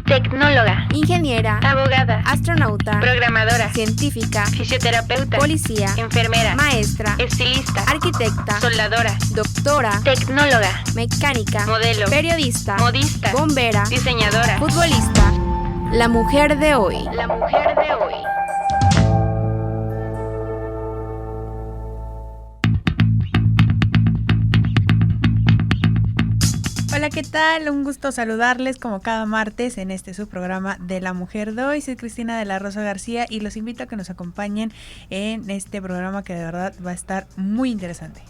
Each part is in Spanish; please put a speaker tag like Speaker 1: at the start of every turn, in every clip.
Speaker 1: tecnóloga,
Speaker 2: ingeniera,
Speaker 1: abogada,
Speaker 2: astronauta,
Speaker 1: programadora,
Speaker 2: científica,
Speaker 1: fisioterapeuta,
Speaker 2: policía,
Speaker 1: enfermera,
Speaker 2: maestra,
Speaker 1: estilista,
Speaker 2: arquitecta,
Speaker 1: soldadora,
Speaker 2: doctora,
Speaker 1: tecnóloga,
Speaker 2: mecánica,
Speaker 1: modelo,
Speaker 2: periodista,
Speaker 1: modista,
Speaker 2: bombera,
Speaker 1: diseñadora,
Speaker 2: futbolista. La mujer de hoy.
Speaker 1: la mujer de hoy.
Speaker 3: Hola, ¿qué tal? Un gusto saludarles como cada martes en su programa de La Mujer de Hoy. Soy Cristina de la Rosa García y los invito a que nos acompañen en este programa que de verdad va a estar muy interesante.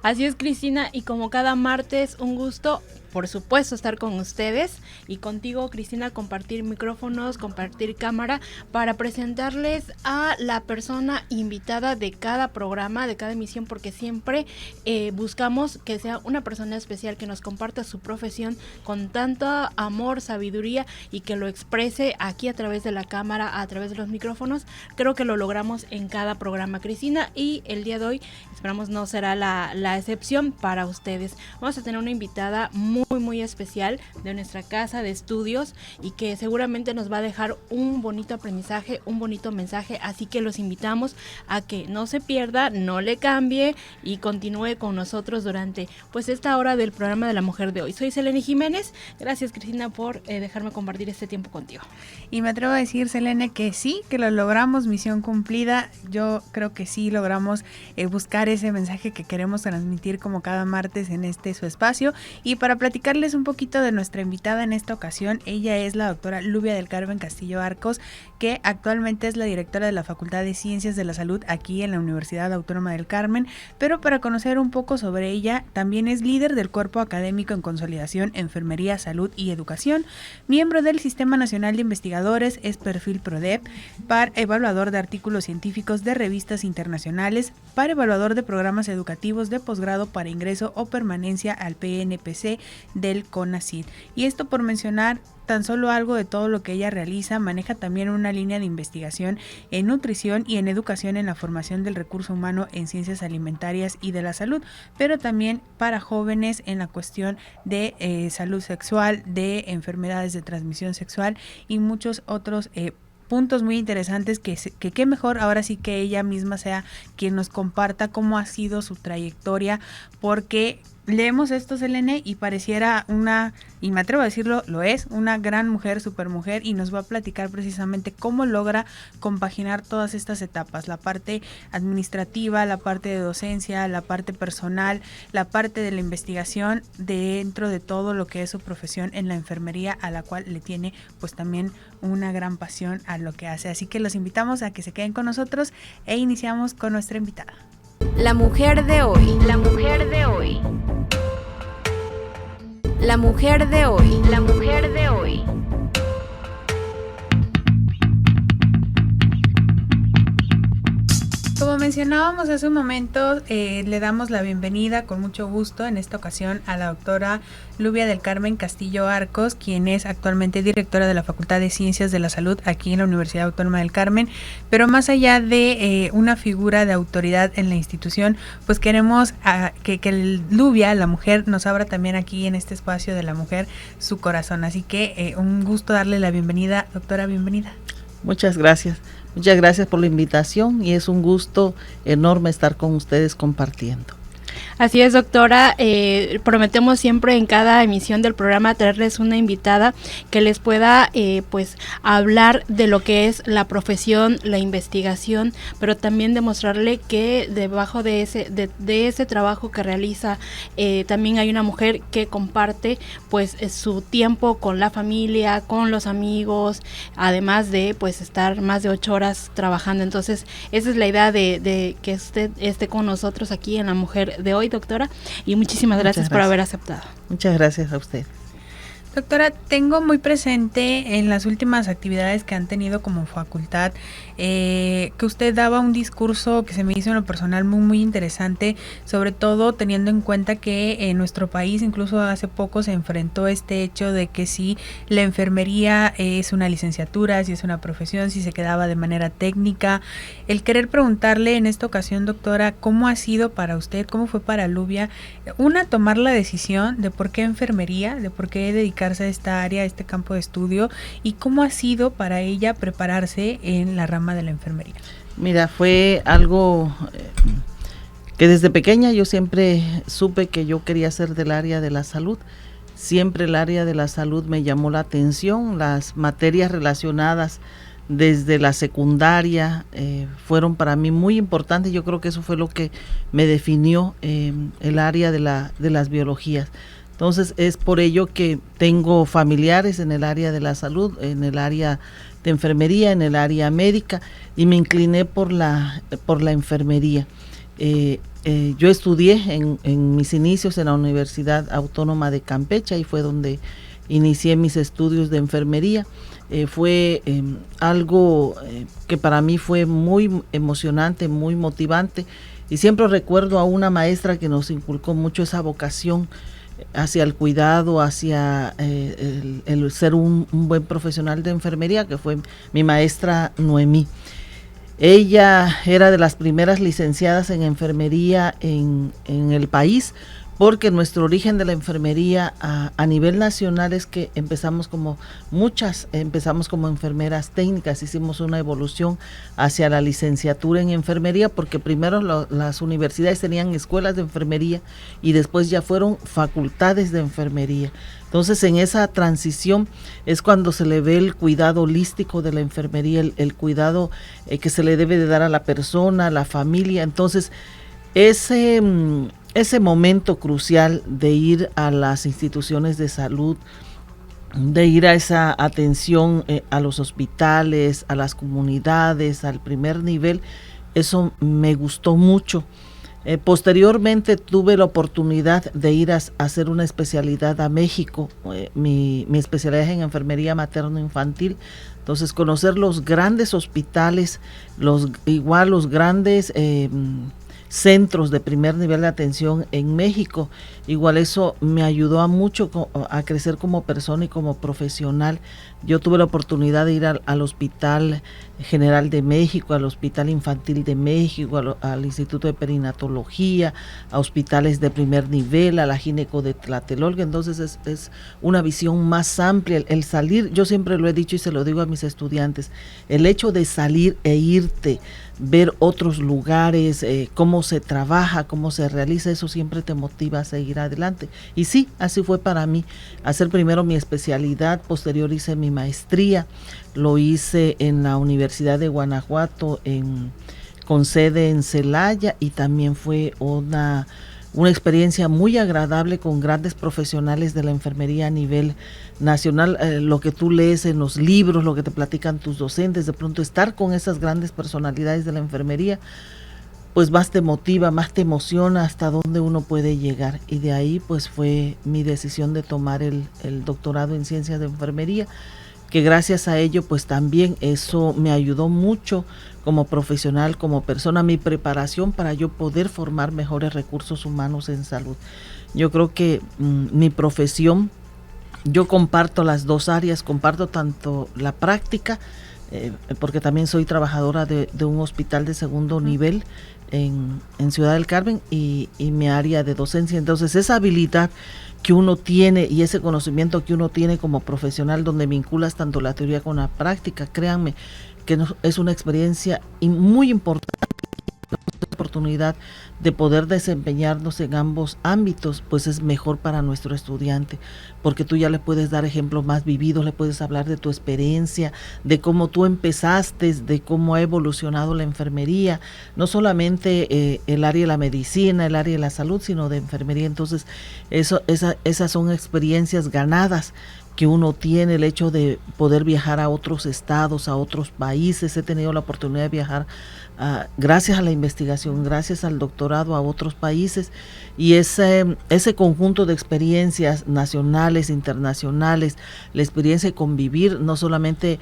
Speaker 4: Así es, Cristina, y como cada martes, un gusto, por supuesto, estar con ustedes y contigo, Cristina, compartir micrófonos, compartir cámara para presentarles a la persona invitada de cada programa, de cada emisión, porque siempre buscamos que sea una persona especial que nos comparta su profesión con tanto amor, sabiduría y que lo exprese aquí a través de la cámara, a través de los micrófonos. Creo que lo logramos en cada programa, Cristina, y el día de hoy esperamos no será la excepción para ustedes. Vamos a tener una invitada muy especial de nuestra casa de estudios y que seguramente nos va a dejar un bonito aprendizaje, un bonito mensaje, así que los invitamos a que no se pierda, no le cambie y continúe con nosotros durante esta hora del programa de La Mujer de Hoy. Soy Selene Jiménez, gracias, Cristina, por dejarme compartir este tiempo contigo.
Speaker 3: Y me atrevo a decir, Selene, que sí, que lo logramos, misión cumplida. Yo creo que sí logramos buscar ese mensaje que queremos transmitir como cada martes en su espacio. Y para platicarles un poquito de nuestra invitada en esta ocasión, ella es la doctora Lubia del Carmen Castillo Arcos, que actualmente es la directora de la Facultad de Ciencias de la Salud aquí en la Universidad Autónoma del Carmen. Pero para conocer un poco sobre ella, también es líder del Cuerpo Académico en Consolidación, Enfermería, Salud y Educación, miembro del Sistema Nacional de Investigadores, es perfil PRODEP, par evaluador de artículos científicos de revistas internacionales, par evaluador de programas educativos de posgrado para ingreso o permanencia al PNPC del CONACYT. Y esto por mencionar tan solo algo de todo lo que ella realiza. Maneja también una línea de investigación en nutrición y en educación en la formación del recurso humano en ciencias alimentarias y de la salud, pero también para jóvenes en la cuestión de salud sexual, de enfermedades de transmisión sexual y muchos otros puntos muy interesantes que qué mejor ahora sí que ella misma sea quien nos comparta cómo ha sido su trayectoria, porque leemos esto, Selene, y pareciera y me atrevo a decirlo, lo es, una gran mujer, supermujer, y nos va a platicar precisamente cómo logra compaginar todas estas etapas, la parte administrativa, la parte de docencia, la parte personal, la parte de la investigación dentro de todo lo que es su profesión en la enfermería, a la cual le tiene pues también una gran pasión a lo que hace. Así que los invitamos a que se queden con nosotros e iniciamos con nuestra invitada.
Speaker 2: La mujer de hoy.
Speaker 1: La mujer de hoy.
Speaker 2: La mujer de hoy.
Speaker 1: La mujer de hoy.
Speaker 3: Como mencionábamos hace un momento, le damos la bienvenida con mucho gusto en esta ocasión a la doctora Lubia del Carmen Castillo Arcos, quien es actualmente directora de la Facultad de Ciencias de la Salud aquí en la Universidad Autónoma del Carmen. Pero más allá de una figura de autoridad en la institución, pues queremos que Lubia, la mujer, nos abra también aquí en este espacio de la mujer su corazón. Así que un gusto darle la bienvenida. Doctora, bienvenida.
Speaker 5: Muchas gracias por la invitación y es un gusto enorme estar con ustedes compartiendo.
Speaker 4: Así es, doctora, prometemos siempre en cada emisión del programa traerles una invitada que les pueda hablar de lo que es la profesión, la investigación, pero también demostrarle que debajo de ese trabajo que realiza también hay una mujer que comparte su tiempo con la familia, con los amigos, además de estar más de 8 horas trabajando. Entonces esa es la idea de que usted esté con nosotros aquí en La Mujer de Hoy, doctora, y muchísimas gracias por haber aceptado.
Speaker 5: Muchas gracias a usted.
Speaker 3: Doctora, tengo muy presente en las últimas actividades que han tenido como facultad que usted daba un discurso que se me hizo en lo personal muy interesante, sobre todo teniendo en cuenta que en nuestro país incluso hace poco se enfrentó este hecho de que si la enfermería es una licenciatura, si es una profesión, si se quedaba de manera técnica. El querer preguntarle en esta ocasión, doctora, ¿cómo ha sido para usted, cómo fue para Lubia, tomar la decisión de por qué enfermería, de por qué dedicarse dedicarse a esta área, a este campo de estudio, y cómo ha sido para ella prepararse en la rama de la enfermería?
Speaker 5: Mira, fue algo que desde pequeña yo siempre supe que yo quería ser del área de la salud. Siempre el área de la salud me llamó la atención. Las materias relacionadas desde la secundaria fueron para mí muy importantes. Yo creo que eso fue lo que me definió el área de las biologías. Entonces es por ello que tengo familiares en el área de la salud, en el área de enfermería, en el área médica, y me incliné por la enfermería. Yo estudié en mis inicios en la Universidad Autónoma de Campeche, y fue donde inicié mis estudios de enfermería. Fue algo que para mí fue muy emocionante, muy motivante, y siempre recuerdo a una maestra que nos inculcó mucho esa vocación hacia el cuidado, hacia el ser un buen profesional de enfermería, que fue mi maestra Noemí. Ella era de las primeras licenciadas en enfermería en el país, porque nuestro origen de la enfermería a nivel nacional es que empezamos como enfermeras técnicas. Hicimos una evolución hacia la licenciatura en enfermería, porque primero las universidades tenían escuelas de enfermería y después ya fueron facultades de enfermería. Entonces en esa transición es cuando se le ve el cuidado holístico de la enfermería, el cuidado que se le debe de dar a la persona, a la familia. Entonces ese momento crucial de ir a las instituciones de salud, de ir a esa atención a los hospitales, a las comunidades, al primer nivel, eso me gustó mucho. Posteriormente tuve la oportunidad de ir a hacer una especialidad a México. Mi especialidad es en enfermería materno-infantil. Entonces conocer los grandes hospitales, los grandes centros de primer nivel de atención en México, igual eso me ayudó mucho a crecer como persona y como profesional. Yo tuve la oportunidad de ir al Hospital General de México, al Hospital Infantil de México, al Instituto de Perinatología, a hospitales de primer nivel, a la Gineco de Tlatelolco. Entonces es una visión más amplia. El salir, yo siempre lo he dicho y se lo digo a mis estudiantes, el hecho de salir e irte, ver otros lugares, cómo se trabaja, cómo se realiza, eso siempre te motiva a seguir adelante. Y sí, así fue para mí, hacer primero mi especialidad, posterior hice mi maestría, lo hice en la Universidad de Guanajuato, con sede en Celaya, y también fue una experiencia muy agradable con grandes profesionales de la enfermería a nivel nacional. Lo que tú lees en los libros, lo que te platican tus docentes, de pronto estar con esas grandes personalidades de la enfermería, pues más te motiva, más te emociona hasta dónde uno puede llegar. Y de ahí pues fue mi decisión de tomar el doctorado en ciencias de enfermería, que gracias a ello pues también eso me ayudó mucho como profesional, como persona, mi preparación para yo poder formar mejores recursos humanos en salud. Yo creo que mi profesión, yo comparto las dos áreas, comparto tanto la práctica, porque también soy trabajadora de un hospital de segundo nivel en Ciudad del Carmen, y mi área de docencia. Entonces esa habilidad que uno tiene y ese conocimiento que uno tiene como profesional, donde vinculas tanto la teoría con la práctica, créanme que es una experiencia muy importante, la oportunidad de poder desempeñarnos en ambos ámbitos, pues es mejor para nuestro estudiante, porque tú ya le puedes dar ejemplos más vividos, le puedes hablar de tu experiencia, de cómo tú empezaste, de cómo ha evolucionado la enfermería, no solamente el área de la medicina, el área de la salud, sino de enfermería. Entonces esas son experiencias ganadas que uno tiene, el hecho de poder viajar a otros estados, a otros países. He tenido la oportunidad de viajar gracias a la investigación, gracias al doctorado, a otros países, y ese conjunto de experiencias nacionales, internacionales, la experiencia de convivir no solamente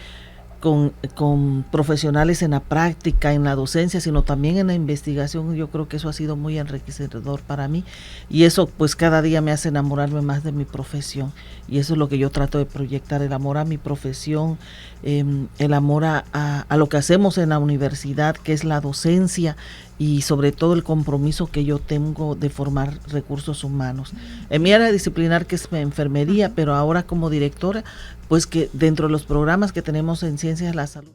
Speaker 5: con profesionales en la práctica, en la docencia, sino también en la investigación. Yo creo que eso ha sido muy enriquecedor para mí, y eso pues cada día me hace enamorarme más de mi profesión, y eso es lo que yo trato de proyectar, el amor a mi profesión, el amor a lo que hacemos en la universidad, que es la docencia, y sobre todo el compromiso que yo tengo de formar recursos humanos. En mi área disciplinar, que es enfermería, pero ahora como directora, pues que dentro de los programas que tenemos en Ciencias de la Salud,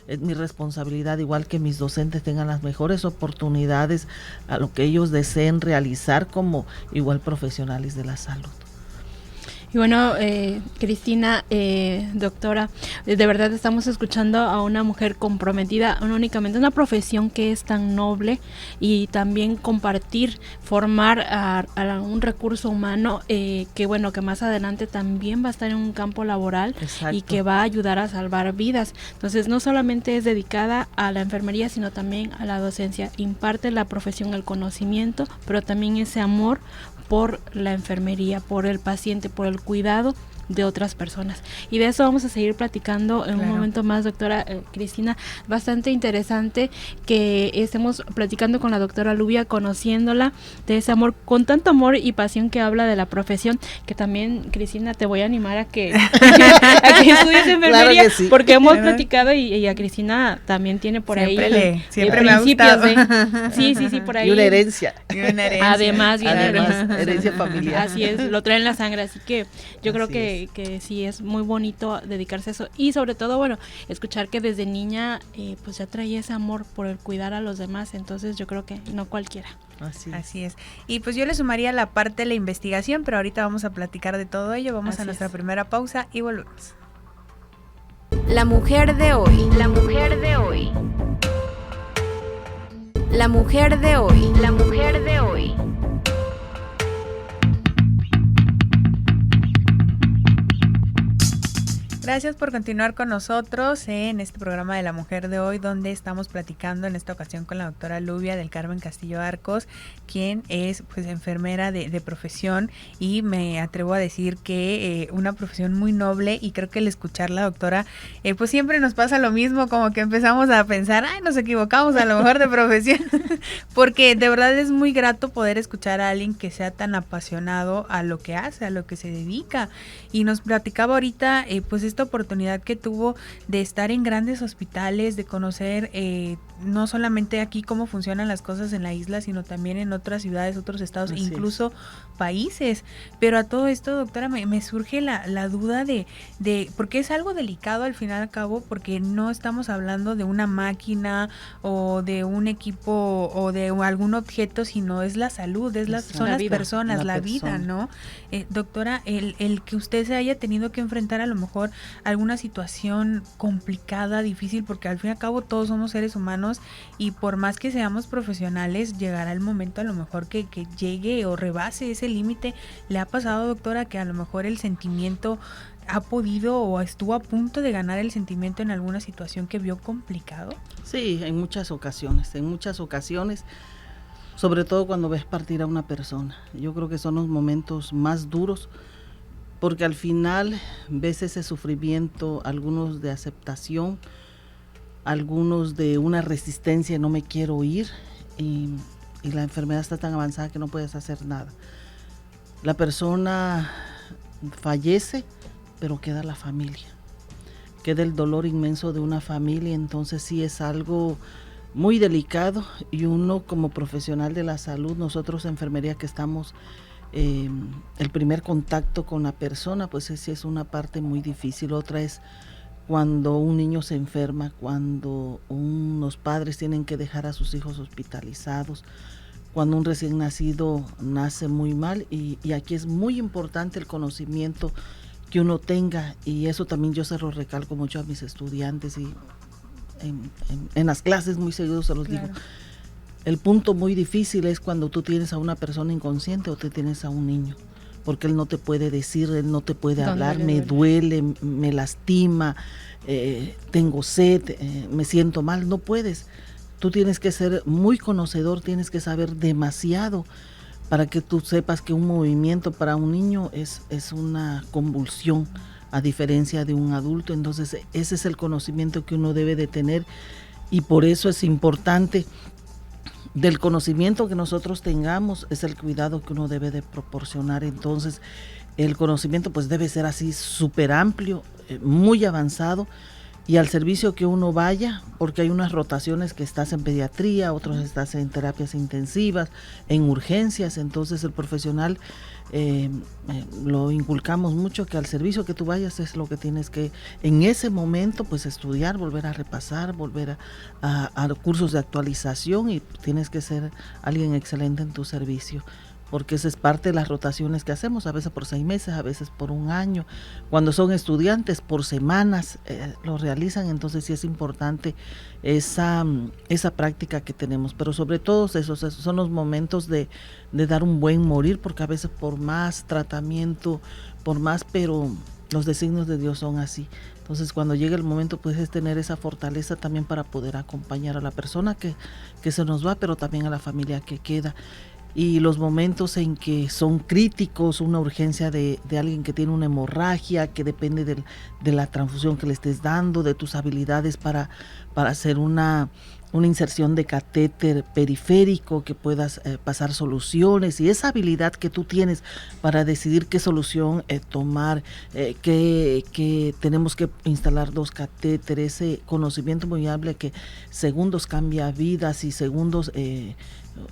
Speaker 5: es mi responsabilidad, igual que mis docentes tengan las mejores oportunidades a lo que ellos deseen realizar como igual profesionales de la salud.
Speaker 4: Y bueno, Cristina, doctora, de verdad estamos escuchando a una mujer comprometida, no únicamente una profesión que es tan noble, y también compartir, formar a un recurso humano que bueno, que más adelante también va a estar en un campo laboral. Exacto. Y que va a ayudar a salvar vidas. Entonces no solamente es dedicada a la enfermería, sino también a la docencia. Imparte la profesión, el conocimiento, pero también ese amor por la enfermería, por el paciente, por el cuidado de otras personas. Y de eso vamos a seguir platicando en un momento más, doctora Cristina. Bastante interesante que estemos platicando con la doctora Lubia, conociéndola, de ese amor, con tanto amor y pasión que habla de la profesión, que también, Cristina, te voy a animar a que, a que estudies enfermería, claro que sí, porque hemos platicado y a Cristina también tiene por
Speaker 3: siempre me ha gustado.
Speaker 4: Sí, por ahí.
Speaker 5: Y una herencia.
Speaker 4: Además,
Speaker 5: herencia familiar.
Speaker 4: Así es, lo trae en la sangre, así que yo creo que sí es muy bonito dedicarse a eso, y sobre todo, bueno, escuchar que desde niña pues ya traía ese amor por el cuidar a los demás, entonces yo creo que no cualquiera.
Speaker 3: Así es. Y pues yo le sumaría la parte de la investigación, pero ahorita vamos a platicar de todo ello. Vamos a nuestra primera pausa y volvemos.
Speaker 2: La mujer de hoy.
Speaker 1: La mujer de hoy.
Speaker 2: La mujer de hoy.
Speaker 1: La mujer de hoy.
Speaker 3: Gracias por continuar con nosotros en este programa de La Mujer de Hoy, donde estamos platicando en esta ocasión con la doctora Lubia del Carmen Castillo Arcos, quien es pues enfermera de profesión, y me atrevo a decir que una profesión muy noble, y creo que al escuchar la doctora pues siempre nos pasa lo mismo, como que empezamos a pensar, nos equivocamos a lo mejor de profesión, porque de verdad es muy grato poder escuchar a alguien que sea tan apasionado a lo que hace, a lo que se dedica. Y nos platicaba ahorita pues esta oportunidad que tuvo de estar en grandes hospitales, de conocer no solamente aquí cómo funcionan las cosas en la isla, sino también en otras ciudades, otros estados, incluso países. Pero a todo esto, doctora, me surge la duda de porque es algo delicado al final y al cabo, porque no estamos hablando de una máquina o de un equipo o de algún objeto, sino es la salud, son las personas, la vida, ¿no? Doctora, el que usted se haya tenido que enfrentar a lo mejor alguna situación complicada, difícil, porque al fin y al cabo todos somos seres humanos, y por más que seamos profesionales, llegará el momento a lo mejor que llegue o rebase ese límite. ¿Le ha pasado, doctora, que a lo mejor el sentimiento ha podido o estuvo a punto de ganar el sentimiento en alguna situación que vio complicado?
Speaker 5: Sí, en muchas ocasiones, sobre todo cuando ves partir a una persona. Yo creo que son los momentos más duros, porque al final ves ese sufrimiento, algunos de aceptación, algunos de una resistencia, no me quiero ir, y la enfermedad está tan avanzada que no puedes hacer nada. La persona fallece, pero queda la familia, queda el dolor inmenso de una familia. Entonces sí es algo muy delicado, y uno como profesional de la salud, nosotros enfermería que estamos el primer contacto con la persona, pues sí es una parte muy difícil. Otra es cuando un niño se enferma, cuando unos padres tienen que dejar a sus hijos hospitalizados, cuando un recién nacido nace muy mal, y aquí es muy importante el conocimiento que uno tenga, y eso también yo se lo recalco mucho a mis estudiantes, y en las clases muy seguido se los digo. El punto muy difícil es cuando tú tienes a una persona inconsciente o te tienes a un niño, porque él no te puede decir, él no te puede hablar, me duele, me lastima, tengo sed, me siento mal, no puedes. Tú tienes que ser muy conocedor, tienes que saber demasiado para que tú sepas que un movimiento para un niño es una convulsión, a diferencia de un adulto. Entonces ese es el conocimiento que uno debe de tener, y por eso es importante. Del conocimiento que nosotros tengamos es el cuidado que uno debe de proporcionar. Entonces el conocimiento pues debe ser así súper amplio, muy avanzado, y al servicio que uno vaya, porque hay unas rotaciones que estás en pediatría, otros estás en terapias intensivas, en urgencias. Entonces el profesional lo inculcamos mucho, que al servicio que tú vayas es lo que tienes que en ese momento pues estudiar, volver a repasar, volver a cursos de actualización, y tienes que ser alguien excelente en tu servicio, porque esa es parte de las rotaciones que hacemos, a veces por 6 meses, a veces por 1 año. Cuando son estudiantes, por semanas lo realizan. Entonces sí es importante esa práctica que tenemos, pero sobre todo esos son los momentos de dar un buen morir, porque a veces por más tratamiento, pero los designios de Dios son así. Entonces cuando llega el momento pues es tener esa fortaleza también para poder acompañar a la persona que se nos va, pero también a la familia que queda. Y los momentos en que son críticos, una urgencia de alguien que tiene una hemorragia, que depende de la transfusión que le estés dando, de tus habilidades para hacer una inserción de catéter periférico, que puedas pasar soluciones, y esa habilidad que tú tienes para decidir qué solución tomar, que tenemos que instalar 2 catéteres, ese conocimiento muy amplio que segundos cambia vidas, y segundos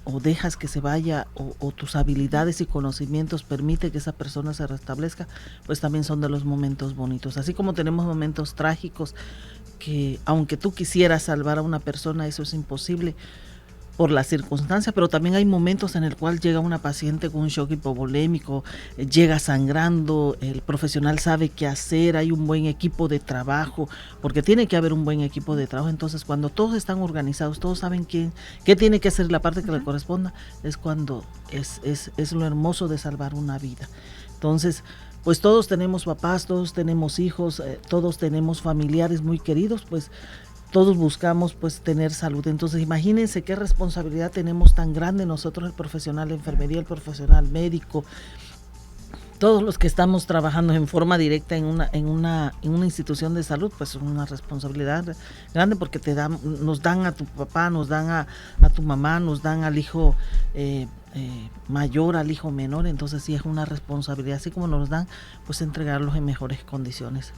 Speaker 5: o dejas que se vaya, o tus habilidades y conocimientos permite que esa persona se restablezca, pues también son de los momentos bonitos. Así como tenemos momentos trágicos que aunque tú quisieras salvar a una persona, eso es imposible por la circunstancia, pero también hay momentos en el cual llega una paciente con un shock hipovolémico, llega sangrando, el profesional sabe qué hacer, hay un buen equipo de trabajo, porque tiene que haber un buen equipo de trabajo. Entonces cuando todos están organizados, todos saben qué tiene que hacer, la parte que le corresponda, es cuando es lo hermoso de salvar una vida. Entonces pues todos tenemos papás, todos tenemos hijos, todos tenemos familiares muy queridos, pues todos buscamos pues tener salud. Entonces imagínense qué responsabilidad tenemos tan grande nosotros, el profesional de enfermería, el profesional médico, todos los que estamos trabajando en forma directa en una institución de salud, pues es una responsabilidad grande, porque nos dan a tu papá, nos dan a tu mamá, nos dan al hijo mayor, al hijo menor. Entonces sí es una responsabilidad, así como nos dan, pues entregarlos en mejores condiciones.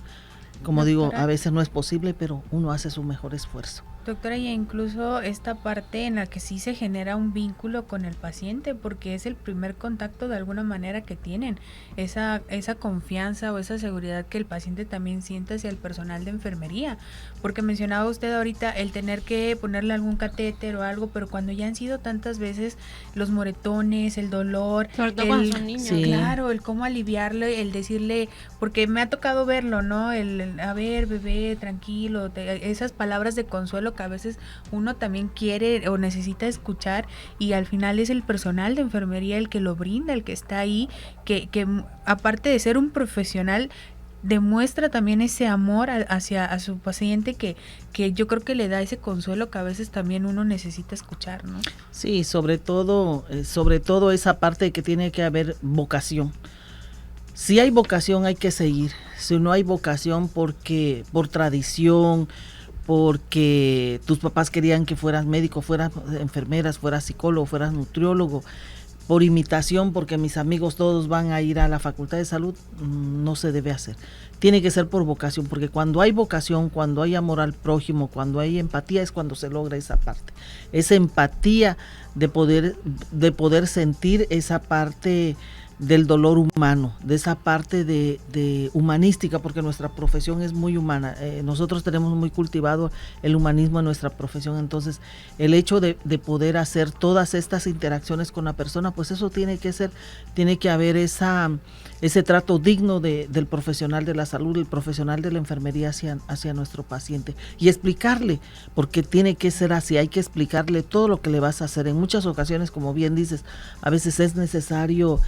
Speaker 5: Como digo, a veces no es posible, pero uno hace su mejor esfuerzo.
Speaker 3: Doctora, y incluso esta parte en la que sí se genera un vínculo con el paciente, porque es el primer contacto de alguna manera que tienen, esa confianza o esa seguridad que el paciente también siente hacia el personal de enfermería, porque mencionaba usted ahorita el tener que ponerle algún catéter o algo, pero cuando ya han sido tantas veces los moretones, el dolor,
Speaker 4: sobre todo cuando son niños.
Speaker 3: Sí. Claro, el cómo aliviarle, el decirle, porque me ha tocado verlo, ¿no? El a ver, bebé, tranquilo, esas palabras de consuelo que a veces uno también quiere o necesita escuchar, y al final es el personal de enfermería el que lo brinda, el que está ahí, que aparte de ser un profesional, demuestra también ese amor hacia su paciente, que yo creo que le da ese consuelo que a veces también uno necesita escuchar, ¿no?
Speaker 5: Sí, sobre todo esa parte de que tiene que haber vocación. Si hay vocación hay que seguir. Si no hay vocación por tradición, porque tus papás querían que fueras médico, fueras enfermeras, fueras psicólogo, fueras nutriólogo, por imitación, porque mis amigos todos van a ir a la facultad de salud, no se debe hacer. Tiene que ser por vocación, porque cuando hay vocación, cuando hay amor al prójimo, cuando hay empatía, es cuando se logra esa parte. Esa empatía de poder sentir esa parte del dolor humano, de esa parte de humanística, porque nuestra profesión es muy humana. Nosotros tenemos muy cultivado el humanismo en nuestra profesión. Entonces el hecho de poder hacer todas estas interacciones con la persona, pues eso tiene que haber ese trato digno del profesional de la salud, el profesional de la enfermería hacia nuestro paciente, y explicarle, porque tiene que ser así. Hay que explicarle todo lo que le vas a hacer. En muchas ocasiones, como bien dices, a veces es necesario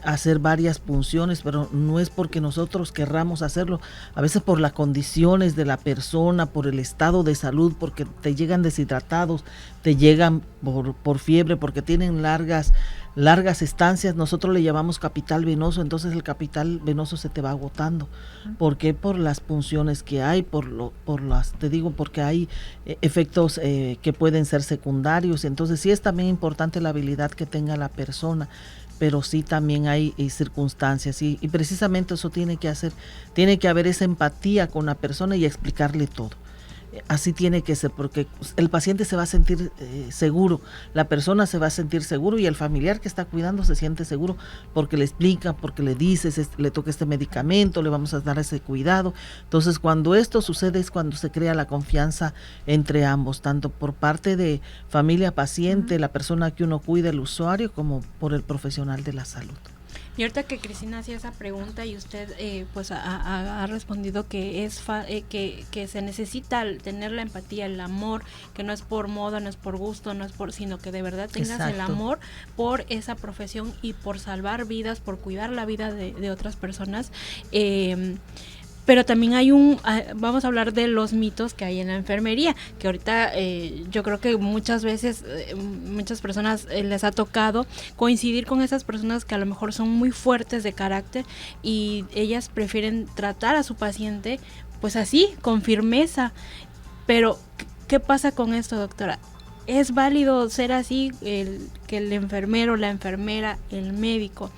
Speaker 5: hacer varias punciones, pero no es porque nosotros querramos hacerlo, a veces por las condiciones de la persona, por el estado de salud, porque te llegan deshidratados, te llegan por fiebre, porque tienen largas estancias. Nosotros le llamamos capital venoso, entonces el capital venoso se te va agotando. ¿Por qué? Por las punciones que hay, porque hay efectos que pueden ser secundarios. Entonces sí es también importante la habilidad que tenga la persona, pero sí también hay circunstancias y precisamente eso tiene que haber esa empatía con la persona y explicarle todo. Así tiene que ser, porque el paciente se va a sentir seguro, la persona se va a sentir seguro y el familiar que está cuidando se siente seguro porque le explica, porque le dices, le toca este medicamento, le vamos a dar ese cuidado. Entonces, cuando esto sucede es cuando se crea la confianza entre ambos, tanto por parte de familia paciente, la persona que uno cuida, el usuario, como por el profesional de la salud.
Speaker 4: Y ahorita que Cristina hacía esa pregunta y usted pues ha respondido que que se necesita tener la empatía, el amor, que no es por moda, no es por gusto, sino que de verdad tengas
Speaker 5: Exacto.
Speaker 4: el amor por esa profesión y por salvar vidas, por cuidar la vida de otras personas. Pero también vamos a hablar de los mitos que hay en la enfermería, que ahorita yo creo que muchas veces, muchas personas les ha tocado coincidir con esas personas que a lo mejor son muy fuertes de carácter y ellas prefieren tratar a su paciente pues así, con firmeza. Pero, ¿qué pasa con esto, doctora? ¿Es válido ser así, que el enfermero, la enfermera, el médico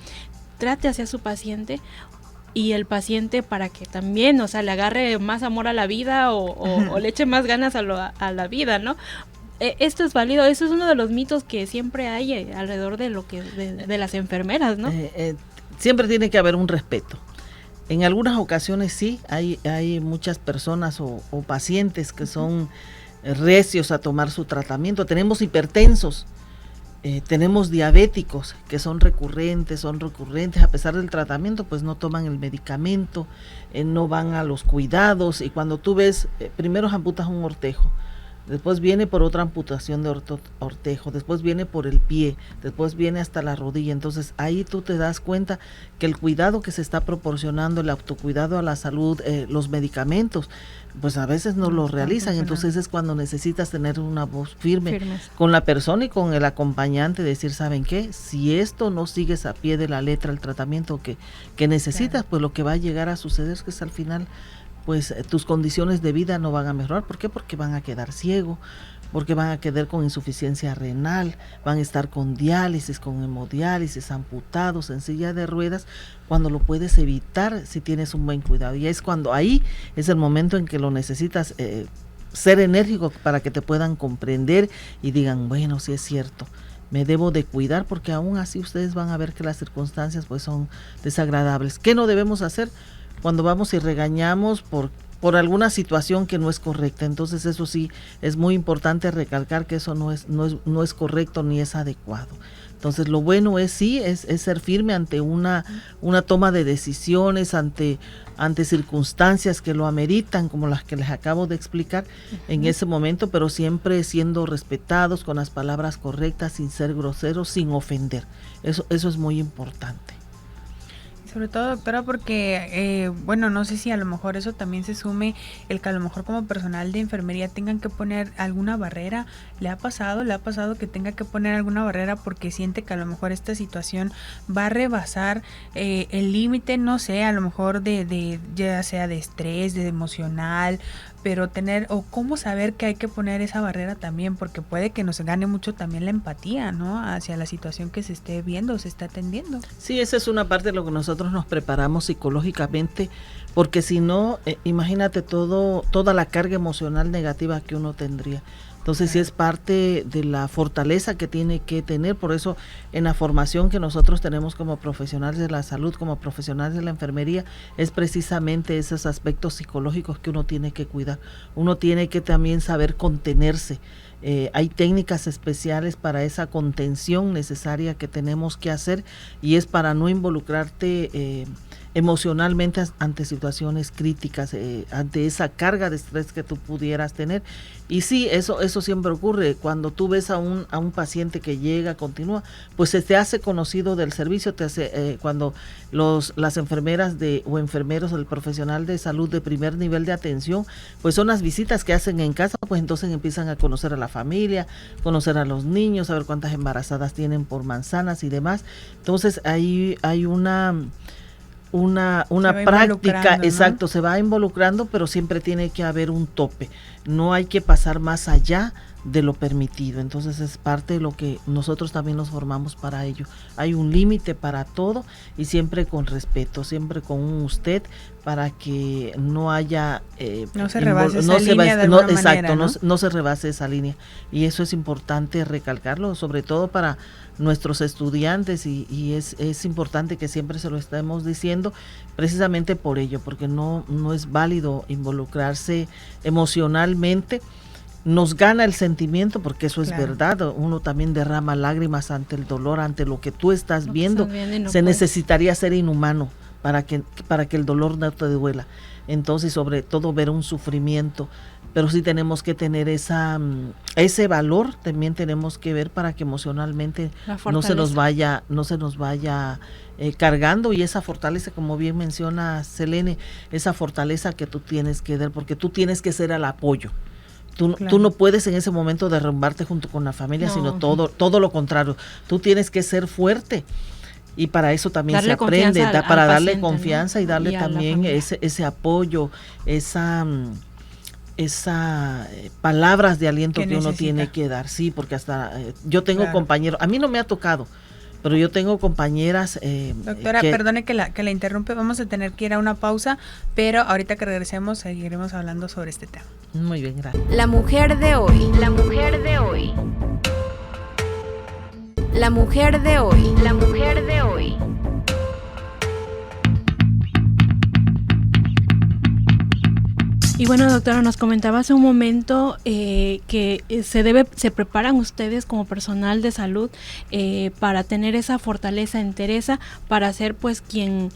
Speaker 4: trate hacia su paciente? Y el paciente para que también, o sea, le agarre más amor a la vida o le eche más ganas a la vida, ¿no? Esto es válido, eso es uno de los mitos que siempre hay alrededor de de las enfermeras, ¿no?
Speaker 5: Siempre tiene que haber un respeto. En algunas ocasiones sí, hay muchas personas o pacientes que son recios a tomar su tratamiento. Tenemos hipertensos. Tenemos diabéticos que son recurrentes, a pesar del tratamiento, pues no toman el medicamento, no van a los cuidados, y cuando tú ves, primero amputas un ortejo, después viene por otra amputación de ortejo, después viene por el pie, después viene hasta la rodilla. Entonces ahí tú te das cuenta que el cuidado que se está proporcionando, el autocuidado a la salud, los medicamentos, pues a veces no lo realizan. Entonces es cuando necesitas tener una voz firme con la persona y con el acompañante, decir, ¿saben qué? Si esto no sigues a pie de la letra el tratamiento que necesitas, pues lo que va a llegar a suceder es que al final pues tus condiciones de vida no van a mejorar. ¿Por qué? Porque van a quedar ciego, porque van a quedar con insuficiencia renal, van a estar con diálisis, con hemodiálisis, amputados, en silla de ruedas, cuando lo puedes evitar si tienes un buen cuidado. Y es cuando ahí es el momento en que lo necesitas ser enérgico para que te puedan comprender y digan, bueno, sí es cierto, me debo de cuidar, porque aún así ustedes van a ver que las circunstancias pues son desagradables. ¿Qué no debemos hacer? Cuando vamos y regañamos por alguna situación que no es correcta. Entonces eso sí es muy importante recalcar que eso no es correcto ni es adecuado. Entonces lo bueno es ser firme ante una toma de decisiones, ante circunstancias que lo ameritan, como las que les acabo de explicar en ese momento, pero siempre siendo respetados, con las palabras correctas, sin ser groseros, sin ofender. Eso es muy importante.
Speaker 3: Sobre todo, doctora, porque, bueno, no sé si a lo mejor eso también se sume, el que a lo mejor como personal de enfermería tengan que poner alguna barrera. ¿Le ha pasado que tenga que poner alguna barrera porque siente que a lo mejor esta situación va a rebasar el límite, no sé, a lo mejor de ya sea de estrés, de emocional, pero cómo saber que hay que poner esa barrera también, porque puede que nos gane mucho también la empatía, ¿no? Hacia la situación que se esté viendo, se está atendiendo.
Speaker 5: Sí, esa es una parte de lo que nosotros nos preparamos psicológicamente, porque si no, imagínate toda la carga emocional negativa que uno tendría. Entonces sí es parte de la fortaleza que tiene que tener. Por eso en la formación que nosotros tenemos como profesionales de la salud, como profesionales de la enfermería, es precisamente esos aspectos psicológicos que uno tiene que cuidar. Uno tiene que también saber contenerse. hay técnicas especiales para esa contención necesaria que tenemos que hacer, y es para no involucrarte emocionalmente ante situaciones críticas, ante esa carga de estrés que tú pudieras tener. Y sí, eso siempre ocurre. Cuando tú ves a un paciente que llega, continúa, pues se te hace conocido del servicio, cuando las enfermeras o enfermeros, el profesional de salud de primer nivel de atención, pues son las visitas que hacen en casa, pues entonces empiezan a conocer a la familia, conocer a los niños, saber cuántas embarazadas tienen por manzanas y demás. Entonces ahí hay una práctica, exacto, ¿no? Se va involucrando, pero siempre tiene que haber un tope. No hay que pasar más allá de lo permitido. Entonces es parte de lo que nosotros también nos formamos para ello. Hay un límite para todo, y siempre con respeto, siempre con un usted, para que no haya
Speaker 3: no se rebase esa línea de alguna manera, ¿no?
Speaker 5: No se rebase esa línea, y eso es importante recalcarlo, sobre todo para nuestros estudiantes, y es importante que siempre se lo estemos diciendo, precisamente por ello, porque no es válido involucrarse emocionalmente. Nos gana el sentimiento, porque eso es verdad, uno también derrama lágrimas ante el dolor, ante lo que tú estás viendo. Necesitaría ser inhumano para que el dolor no te duela. Entonces, sobre todo, ver un sufrimiento, pero sí tenemos que tener ese valor, también tenemos que ver para que emocionalmente no se nos vaya cargando, y esa fortaleza, como bien menciona Selene, esa fortaleza que tú tienes que dar, porque tú tienes que ser el apoyo. Tú no puedes en ese momento derrumbarte junto con la familia, sino todo lo contrario. Tú tienes que ser fuerte, y para eso también se aprende, para darle confianza, ¿no? Y darle también ese apoyo, esa palabras de aliento que uno tiene que dar. Sí, porque hasta yo tengo compañeros, a mí no me ha tocado, pero yo tengo compañeras.
Speaker 3: Doctora, perdone que la interrumpe, vamos a tener que ir a una pausa, pero ahorita que regresemos seguiremos hablando sobre este tema.
Speaker 5: Muy bien, gracias.
Speaker 2: La mujer de hoy.
Speaker 1: La mujer de hoy.
Speaker 2: La mujer de hoy.
Speaker 1: La mujer de hoy.
Speaker 4: Y bueno, doctora, nos comentaba hace un momento que se preparan ustedes como personal de salud para tener esa fortaleza, entereza, para ser pues quien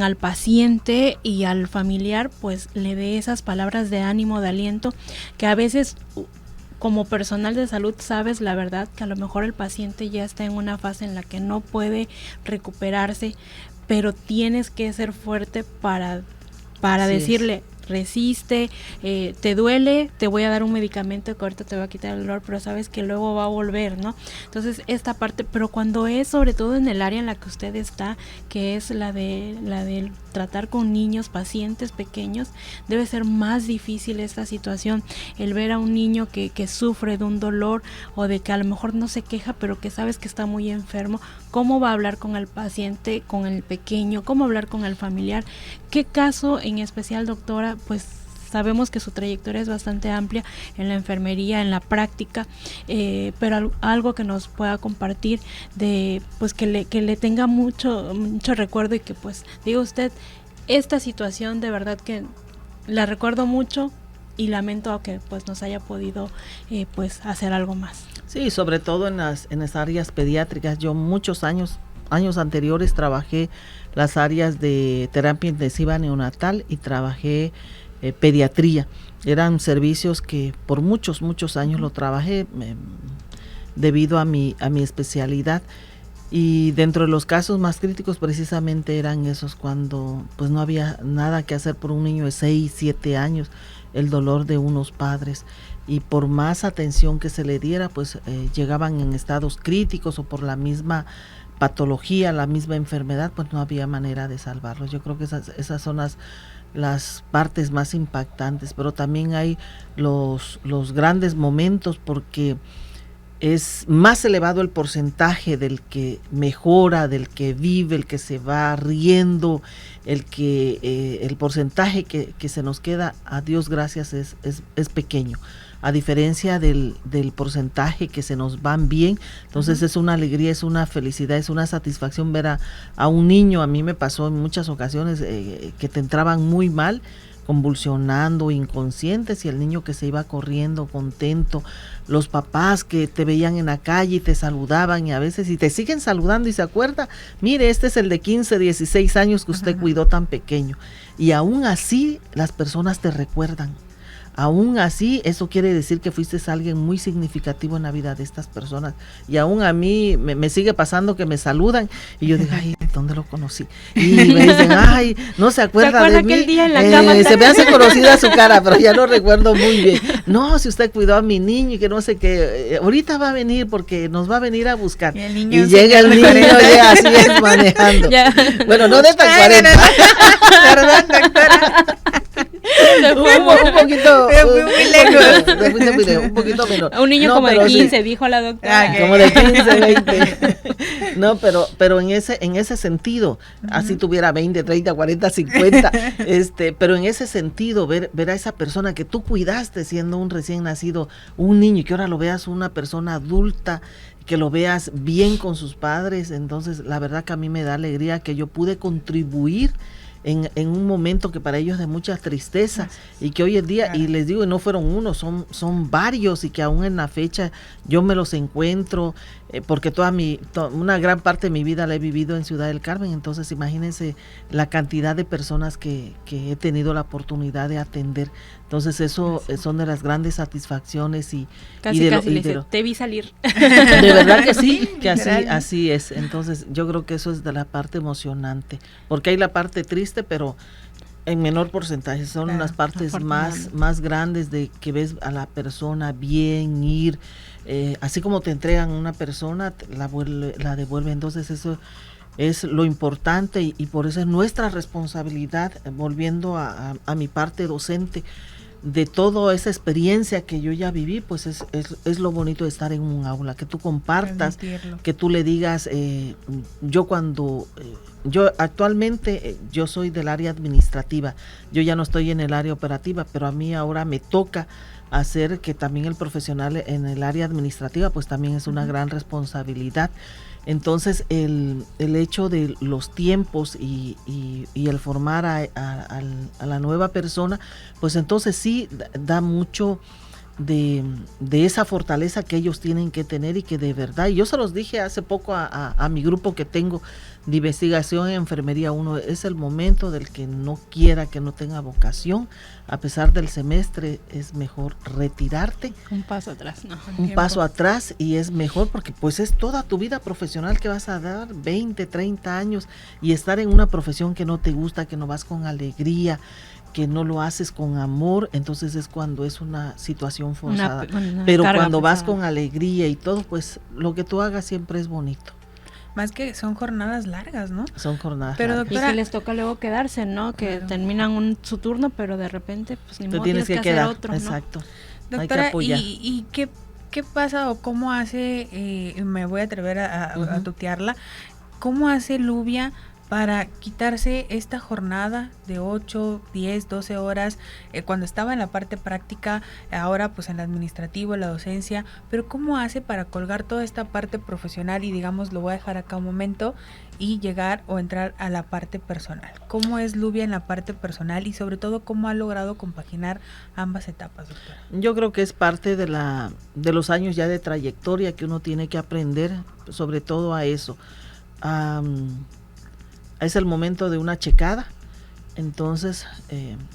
Speaker 4: al paciente y al familiar pues le dé esas palabras de ánimo, de aliento, que a veces como personal de salud sabes la verdad que a lo mejor el paciente ya está en una fase en la que no puede recuperarse, pero tienes que ser fuerte para decirle: resiste, te duele, te voy a dar un medicamento que ahorita te va a quitar el dolor, pero sabes que luego va a volver, ¿no? Entonces esta parte, pero cuando es sobre todo en el área en la que usted está, que es la de tratar con niños, pacientes pequeños, debe ser más difícil esta situación, el ver a un niño que sufre de un dolor, o de que a lo mejor no se queja, pero que sabes que está muy enfermo. ¿Cómo va a hablar con el paciente, con el pequeño? ¿Cómo hablar con el familiar? ¿Qué caso en especial, doctora? Pues sabemos que su trayectoria es bastante amplia en la enfermería, en la práctica, pero algo que nos pueda compartir de pues que le tenga mucho recuerdo, y que pues diga usted, esta situación de verdad que la recuerdo mucho y lamento que pues nos haya podido pues hacer algo más.
Speaker 5: Sí, sobre todo en las áreas pediátricas. Yo muchos años anteriores trabajé las áreas de terapia intensiva neonatal y trabajé pediatría. Eran servicios que por muchos años lo trabajé debido a mi especialidad, y dentro de los casos más críticos precisamente eran esos cuando pues no había nada que hacer por un niño de 6, 7 años, el dolor de unos padres, y por más atención que se le diera pues llegaban en estados críticos, o por la misma patología, la misma enfermedad, pues no había manera de salvarlos. Yo creo que esas son las partes más impactantes, pero también hay los grandes momentos, porque es más elevado el porcentaje del que mejora, del que vive, el que se va riendo, el porcentaje que se nos queda, a Dios gracias, es pequeño, a diferencia del porcentaje que se nos van bien. Entonces es una alegría, es una felicidad, es una satisfacción ver a un niño. A mí me pasó en muchas ocasiones que te entraban muy mal, convulsionando, inconscientes, y el niño que se iba corriendo contento, los papás que te veían en la calle y te saludaban, y a veces y te siguen saludando y se acuerda, mire, este es el de 15, 16 años que usted cuidó tan pequeño, y aún así las personas te recuerdan. Aún así, eso quiere decir que fuiste alguien muy significativo en la vida de estas personas. Y aún a mí me sigue pasando que me saludan y yo digo, ay, ¿dónde lo conocí? Y me dicen, ay, no se acuerda de mí.
Speaker 4: Aquel día en la cama?
Speaker 5: Se me hace conocida su cara, pero ya lo recuerdo muy bien. No, si usted cuidó a mi niño y que no sé qué, ahorita va a venir porque nos va a venir a buscar.
Speaker 3: Y
Speaker 5: llega el niño, ya así es, manejando.
Speaker 4: Ya.
Speaker 5: Bueno, no de tan 40.
Speaker 3: Perdón, doctora.
Speaker 5: Un poquito.
Speaker 3: Me fui muy lejos.
Speaker 5: Un poquito menos.
Speaker 4: Un niño
Speaker 5: No,
Speaker 4: como de
Speaker 5: pero
Speaker 4: 15,
Speaker 5: sí,
Speaker 4: dijo la doctora.
Speaker 3: Ok.
Speaker 5: como de 15, 20. No, pero en ese sentido, así tuviera 20, 30, 40, 50, pero en ese sentido, ver a esa persona que tú cuidaste siendo un recién nacido, un niño, y que ahora lo veas una persona adulta, que lo veas bien con sus padres, entonces la verdad que a mí me da alegría que yo pude contribuir en un momento que para ellos es de mucha tristeza, y que hoy en día, y les digo, no fueron uno, son varios, y que aún en la fecha yo me los encuentro, porque una gran parte de mi vida la he vivido en Ciudad del Carmen, entonces imagínense la cantidad de personas que he tenido la oportunidad de atender. Entonces eso son de las grandes satisfacciones
Speaker 4: Casi le dice, te vi salir.
Speaker 5: De verdad que sí, que
Speaker 3: Literal.
Speaker 5: así es. Entonces yo creo que eso es de la parte emocionante, porque hay la parte triste, pero en menor porcentaje. Son
Speaker 3: Claro,
Speaker 5: las partes más grandes de que ves a la persona bien ir, así como te entregan una persona, la devuelve. Entonces eso es lo importante, y por eso es nuestra responsabilidad, volviendo a mi parte docente, de toda esa experiencia que yo ya viví, pues es lo bonito de estar en un aula, que tú compartas,
Speaker 3: Transmitirlo.
Speaker 5: que tú le digas, yo actualmente yo soy del área administrativa, yo ya no estoy en el área operativa, pero a mí ahora me toca hacer que también el profesional en el área administrativa, pues también es una gran responsabilidad. Entonces el hecho de los tiempos y el formar a la nueva persona, pues entonces sí da mucho de esa fortaleza que ellos tienen que tener, y que de verdad, y yo se los dije hace poco a mi grupo que tengo de investigación en enfermería 1, es el momento del que no quiera, que no tenga vocación, a pesar del semestre, es mejor retirarte.
Speaker 4: Un paso atrás, ¿no?
Speaker 5: Un paso atrás, y es mejor porque pues es toda tu vida profesional que vas a dar, 20, 30 años, y estar en una profesión que no te gusta, que no vas con alegría, que no lo haces con amor, entonces es cuando es una situación forzada. Pero cuando vas con alegría y todo, pues lo que tú hagas siempre es bonito.
Speaker 3: Más que son jornadas largas, ¿no?
Speaker 5: Son jornadas
Speaker 3: Pero,
Speaker 5: largas.
Speaker 4: Y
Speaker 3: doctora,
Speaker 4: que les toca luego quedarse, ¿no? Que
Speaker 3: Claro.
Speaker 4: terminan su turno, pero de repente, pues ni
Speaker 5: Te
Speaker 4: modo,
Speaker 5: tienes que
Speaker 4: hacer
Speaker 5: quedar,
Speaker 4: otro, ¿no?
Speaker 5: exacto. Hay que
Speaker 3: doctora,
Speaker 5: apoyar.
Speaker 3: ¿y qué pasa o cómo hace, me voy a atrever a tutearla, cómo hace Luvia para quitarse esta jornada de 8, 10, 12 horas, cuando estaba en la parte práctica, ahora pues en la administrativa, en la docencia, pero cómo hace para colgar toda esta parte profesional y digamos, lo voy a dejar acá un momento, y llegar o entrar a la parte personal? ¿Cómo es Luvia en la parte personal y sobre todo cómo ha logrado compaginar ambas etapas, doctora?
Speaker 5: Yo creo que es parte de los años ya de trayectoria que uno tiene que aprender, sobre todo a eso. Es el momento de una checada, entonces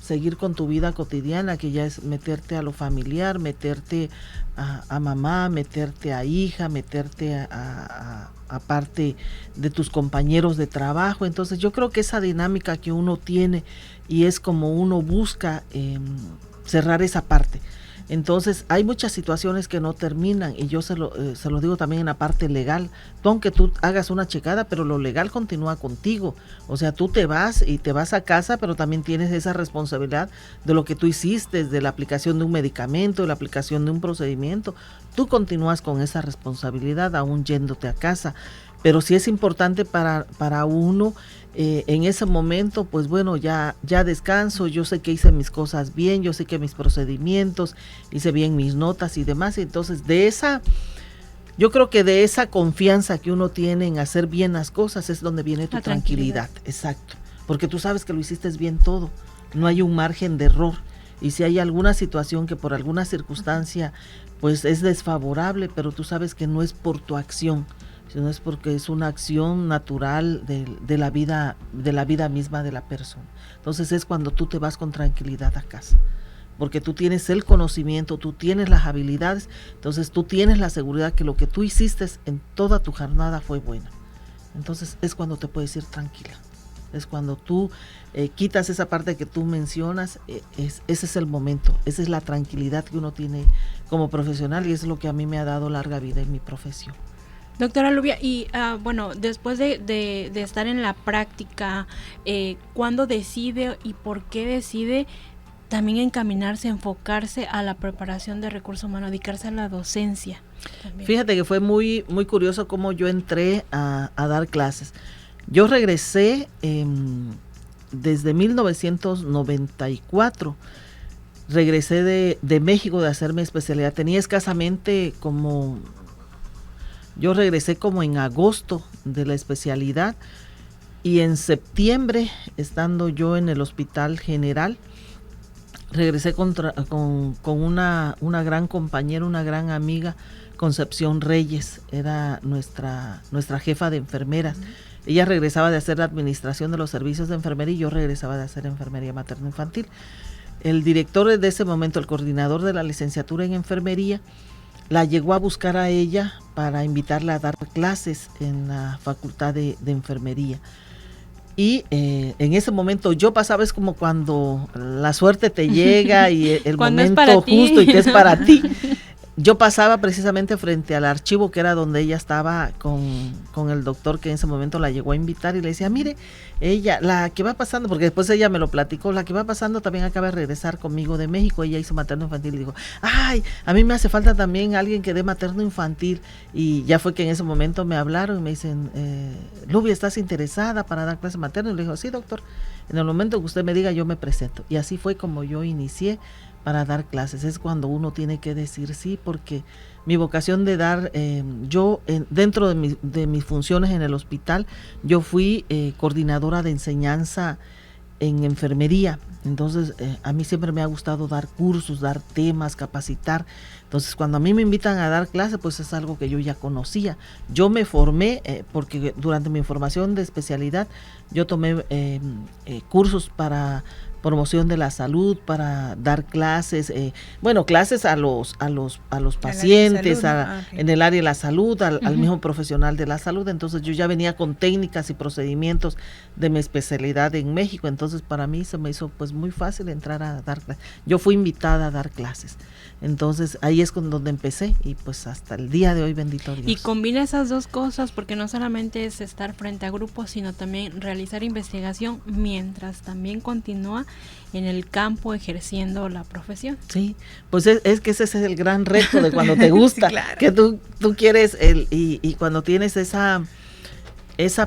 Speaker 5: seguir con tu vida cotidiana, que ya es meterte a lo familiar, meterte a mamá, meterte a hija, meterte a parte de tus compañeros de trabajo. Entonces yo creo que esa dinámica que uno tiene, y es como uno busca cerrar esa parte. Entonces hay muchas situaciones que no terminan, y yo se lo digo también en la parte legal. Tú, aunque tú hagas una checada, pero lo legal continúa contigo. O sea, tú te vas y te vas a casa, pero también tienes esa responsabilidad de lo que tú hiciste, de la aplicación de un medicamento, de la aplicación de un procedimiento. Tú continúas con esa responsabilidad aún yéndote a casa. Pero sí es importante para uno en ese momento, pues bueno, ya descanso, yo sé que hice mis cosas bien, yo sé que mis procedimientos, hice bien mis notas y demás. Y entonces yo creo que de esa confianza que uno tiene en hacer bien las cosas es donde viene tu tranquilidad. Exacto, porque tú sabes que lo hiciste bien todo. no hay un margen de error. Y si hay alguna situación que por alguna circunstancia pues es desfavorable, pero tú sabes que no es por tu acción, sino es porque es una acción natural de la vida misma de la persona. Entonces es cuando tú te vas con tranquilidad a casa, porque tú tienes el conocimiento, tú tienes las habilidades, entonces tú tienes la seguridad que lo que tú hiciste en toda tu jornada fue bueno. Entonces es cuando te puedes ir tranquila. Es cuando tú quitas esa parte que tú mencionas, ese es el momento, esa es la tranquilidad que uno tiene como profesional y es lo que a mí me ha dado larga vida en mi profesión.
Speaker 4: Doctora Lubia, y bueno, después de estar en la práctica, ¿cuándo decide y por qué decide también encaminarse, enfocarse a la preparación de recursos humanos, dedicarse a la docencia? También.
Speaker 5: Fíjate que fue muy, muy curioso cómo yo entré a dar clases. Yo regresé desde 1994, regresé de México de hacer mi especialidad. Tenía escasamente yo regresé como en agosto de la especialidad y en septiembre, estando yo en el Hospital General, regresé con una gran compañera, una gran amiga, Concepción Reyes, era nuestra jefa de enfermeras. Ella regresaba de hacer la administración de los servicios de enfermería y yo regresaba de hacer enfermería materno-infantil. El director de ese momento, el coordinador de la licenciatura en enfermería, la llegó a buscar a ella para invitarla a dar clases en la facultad de enfermería. Y en ese momento yo pasaba, es como cuando la suerte te llega y el momento justo y que es para ti. Yo pasaba precisamente frente al archivo que era donde ella estaba con el doctor que en ese momento la llegó a invitar y le decía, mire, ella, la que va pasando, porque después ella me lo platicó, la que va pasando también acaba de regresar conmigo de México, ella hizo materno infantil y dijo, ay, a mí me hace falta también alguien que dé materno infantil y ya fue que en ese momento me hablaron y me dicen, Lubia, ¿estás interesada para dar clase materna? Y le digo, sí, doctor, en el momento que usted me diga yo me presento y así fue como yo inicié para dar clases. Es cuando uno tiene que decir sí, porque mi vocación de dar, dentro de mis funciones en el hospital, yo fui coordinadora de enseñanza en enfermería. Entonces, a mí siempre me ha gustado dar cursos, dar temas, capacitar. Entonces, cuando a mí me invitan a dar clases, pues es algo que yo ya conocía. Yo me formé, porque durante mi formación de especialidad, yo tomé cursos para promoción de la salud, para dar clases, clases a los pacientes, en el área de la salud, al mismo profesional de la salud. Entonces yo ya venía con técnicas y procedimientos de mi especialidad en México, entonces para mí se me hizo pues muy fácil entrar a dar clases. Yo fui invitada a dar clases, entonces ahí es con donde empecé y pues hasta el día de hoy, bendito Dios.
Speaker 4: Y combina esas dos cosas porque no solamente es estar frente a grupos, sino también realizar investigación mientras también continúa en el campo ejerciendo la profesión.
Speaker 5: Sí, pues es que ese es el gran reto de cuando te gusta, sí, claro, que tú quieres y cuando tienes esa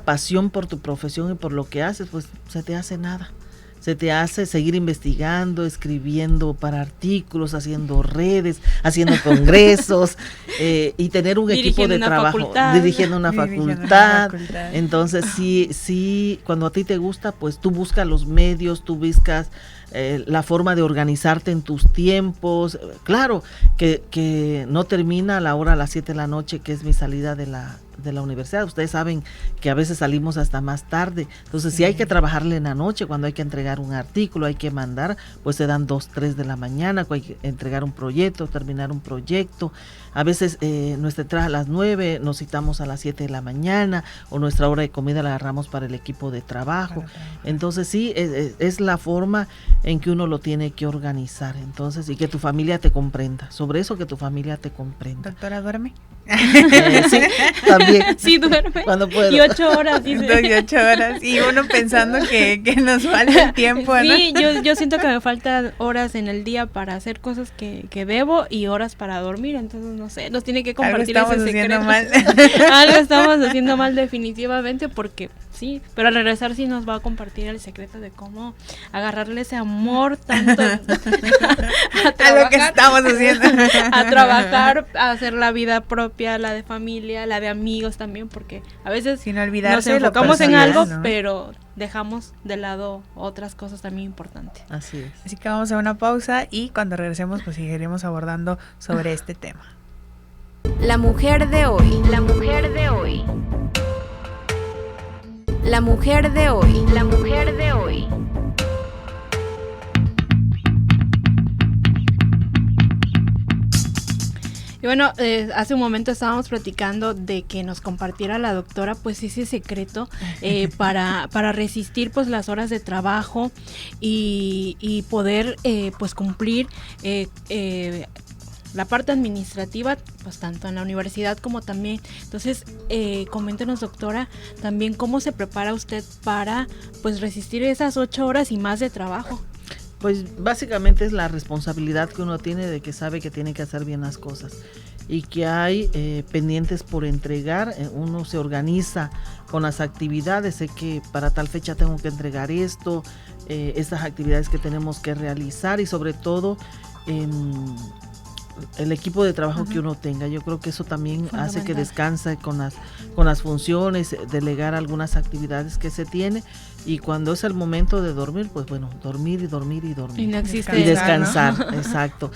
Speaker 5: pasión por tu profesión y por lo que haces, pues se te hace nada. Se te hace seguir investigando, escribiendo para artículos, haciendo redes, haciendo congresos y tener un equipo de trabajo, dirigiendo una facultad. Entonces sí, cuando a ti te gusta, pues tú buscas los medios, tú buscas la forma de organizarte en tus tiempos. Claro que no termina a la hora a las 7 de la noche, que es mi salida de la universidad. Ustedes saben que a veces salimos hasta más tarde, entonces sí, si hay que trabajarle en la noche, cuando hay que entregar un artículo, hay que mandar, pues se dan 2, 3 de la mañana, cuando hay que entregar un proyecto, terminar un proyecto. A veces nuestra entrada a las 9, nos citamos a las 7 de la mañana, o nuestra hora de comida la agarramos para el equipo de trabajo. Entonces sí, es la forma en que uno lo tiene que organizar, entonces, y que tu familia te comprenda, sobre eso, que tu familia te comprenda.
Speaker 3: ¿Doctora, duerme?
Speaker 5: Sí, también.
Speaker 4: Sí, duerme.
Speaker 5: Cuando puedo.
Speaker 4: Y 8 horas, dice.
Speaker 3: 8 horas. Y uno pensando que nos falta el tiempo, ¿no?
Speaker 4: Sí, yo siento que me faltan horas en el día para hacer cosas que debo y horas para dormir, entonces no sé, nos tiene que compartir ese secreto. Algo estamos haciendo mal. Algo estamos haciendo mal definitivamente, porque sí, pero al regresar sí nos va a compartir el secreto de cómo agarrarle ese amor tanto a
Speaker 3: lo que estamos haciendo.
Speaker 4: A trabajar, a hacer la vida propia propia, la de familia, la de amigos también, porque a veces
Speaker 3: Sin olvidarse
Speaker 4: nos
Speaker 3: lo
Speaker 4: enfocamos en
Speaker 3: personal,
Speaker 4: algo,
Speaker 3: ¿no?
Speaker 4: pero dejamos de lado otras cosas también importantes.
Speaker 5: Así es.
Speaker 3: Así que vamos a una pausa y cuando regresemos pues seguiremos abordando sobre este tema.
Speaker 2: La mujer de hoy.
Speaker 1: La mujer de hoy.
Speaker 2: La mujer de hoy.
Speaker 1: La mujer de hoy.
Speaker 4: Y bueno, hace un momento estábamos platicando de que nos compartiera la doctora pues ese secreto para resistir pues las horas de trabajo y poder pues cumplir la parte administrativa, pues tanto en la universidad como también. Entonces, coméntenos, doctora, también cómo se prepara usted para pues resistir esas 8 horas y más de trabajo.
Speaker 5: Pues básicamente es la responsabilidad que uno tiene de que sabe que tiene que hacer bien las cosas y que hay pendientes por entregar. Uno se organiza con las actividades, sé que para tal fecha tengo que entregar esto, estas actividades que tenemos que realizar y sobre todo el equipo de trabajo que uno tenga. Yo creo que eso también hace que descanse con las funciones, delegar algunas actividades que se tiene, y cuando es el momento de dormir, pues bueno, dormir y dormir y dormir.
Speaker 4: Y no existe
Speaker 5: Y descansar,
Speaker 3: ¿no?
Speaker 5: exacto.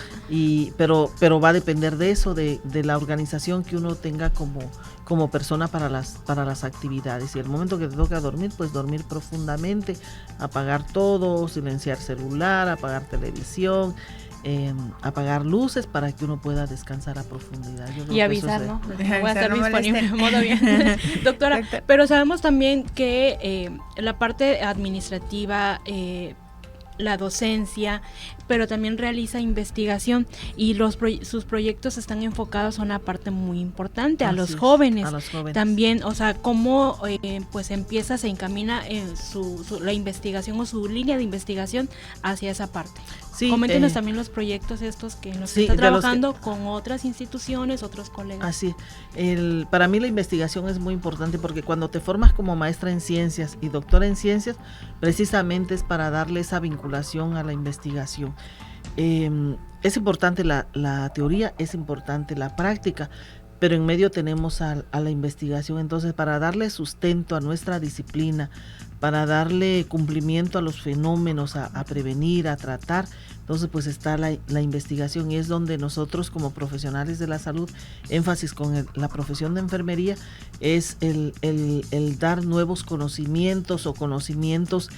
Speaker 5: Pero va a depender de eso, de la organización que uno tenga como persona para las actividades. Y el momento que te toca dormir, pues dormir profundamente, apagar todo, silenciar celular, apagar televisión, apagar luces para que uno pueda descansar a profundidad. Yo creo
Speaker 4: Y
Speaker 5: que
Speaker 4: avisar,
Speaker 5: eso
Speaker 4: ¿no?
Speaker 5: es
Speaker 4: Voy a estar
Speaker 3: no
Speaker 4: disponible,
Speaker 3: moleste.
Speaker 4: modo bien. Doctora,
Speaker 3: Doctor.
Speaker 4: pero sabemos también que la parte administrativa, la docencia, pero también realiza investigación y sus proyectos están enfocados a una parte muy importante, a
Speaker 5: Así
Speaker 4: los
Speaker 5: es,
Speaker 4: jóvenes.
Speaker 5: a los jóvenes.
Speaker 4: También, o sea, cómo pues empieza, se encamina en la investigación o su línea de investigación hacia esa parte.
Speaker 5: Sí,
Speaker 4: Coméntenos también los proyectos estos que nos
Speaker 5: sí,
Speaker 4: está
Speaker 5: de los
Speaker 4: trabajando con otras instituciones, otros colegas.
Speaker 5: Así, para mí la investigación es muy importante porque cuando te formas como maestra en ciencias y doctora en ciencias, precisamente es para darle esa vinculación a la investigación. Es importante la teoría, es importante la práctica, pero en medio tenemos a la investigación. Entonces, para darle sustento a nuestra disciplina, para darle cumplimiento a los fenómenos, a prevenir, a tratar, entonces pues está la investigación, y es donde nosotros como profesionales de la salud, énfasis con la profesión de enfermería, es el dar nuevos conocimientos o conocimientos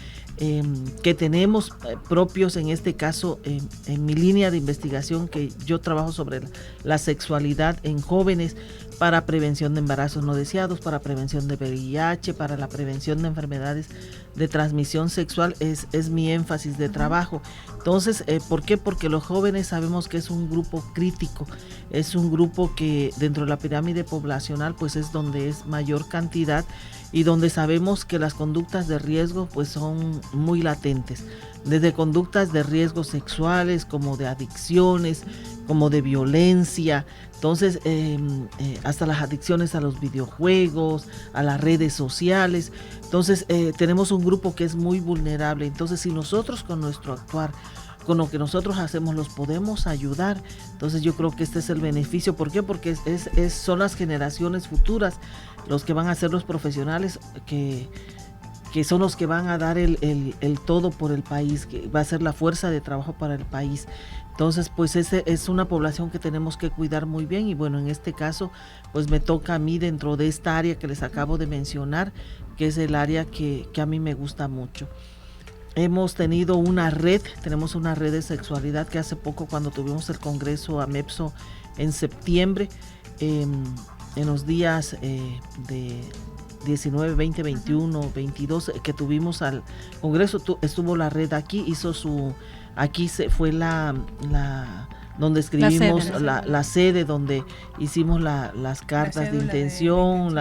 Speaker 5: que tenemos propios, en este caso en mi línea de investigación, que yo trabajo sobre la sexualidad en jóvenes, para prevención de embarazos no deseados, para prevención de VIH, para la prevención de enfermedades de transmisión sexual, es mi énfasis de trabajo. Entonces, ¿por qué? Porque los jóvenes sabemos que es un grupo crítico, es un grupo que dentro de la pirámide poblacional pues es donde es mayor cantidad y donde sabemos que las conductas de riesgo pues son muy latentes, desde conductas de riesgo sexuales, como de adicciones, como de violencia, entonces hasta las adicciones a los videojuegos, a las redes sociales. Entonces tenemos un grupo que es muy vulnerable. Entonces, si nosotros con nuestro actuar, con lo que nosotros hacemos, los podemos ayudar, entonces yo creo que este es el beneficio. ¿Por qué? Porque son las generaciones futuras los que van a ser los profesionales que son los que van a dar el todo por el país, que va a ser la fuerza de trabajo para el país. Entonces, pues es una población que tenemos que cuidar muy bien, y bueno, en este caso, pues me toca a mí dentro de esta área que les acabo de mencionar, que es el área que a mí me gusta mucho. Tenemos una red de sexualidad que hace poco, cuando tuvimos el congreso AMEPSO en septiembre, en los días de 19, 20, 21, 22 que tuvimos al congreso, estuvo la red aquí, fue la donde escribimos la sede, donde hicimos las cartas de intención,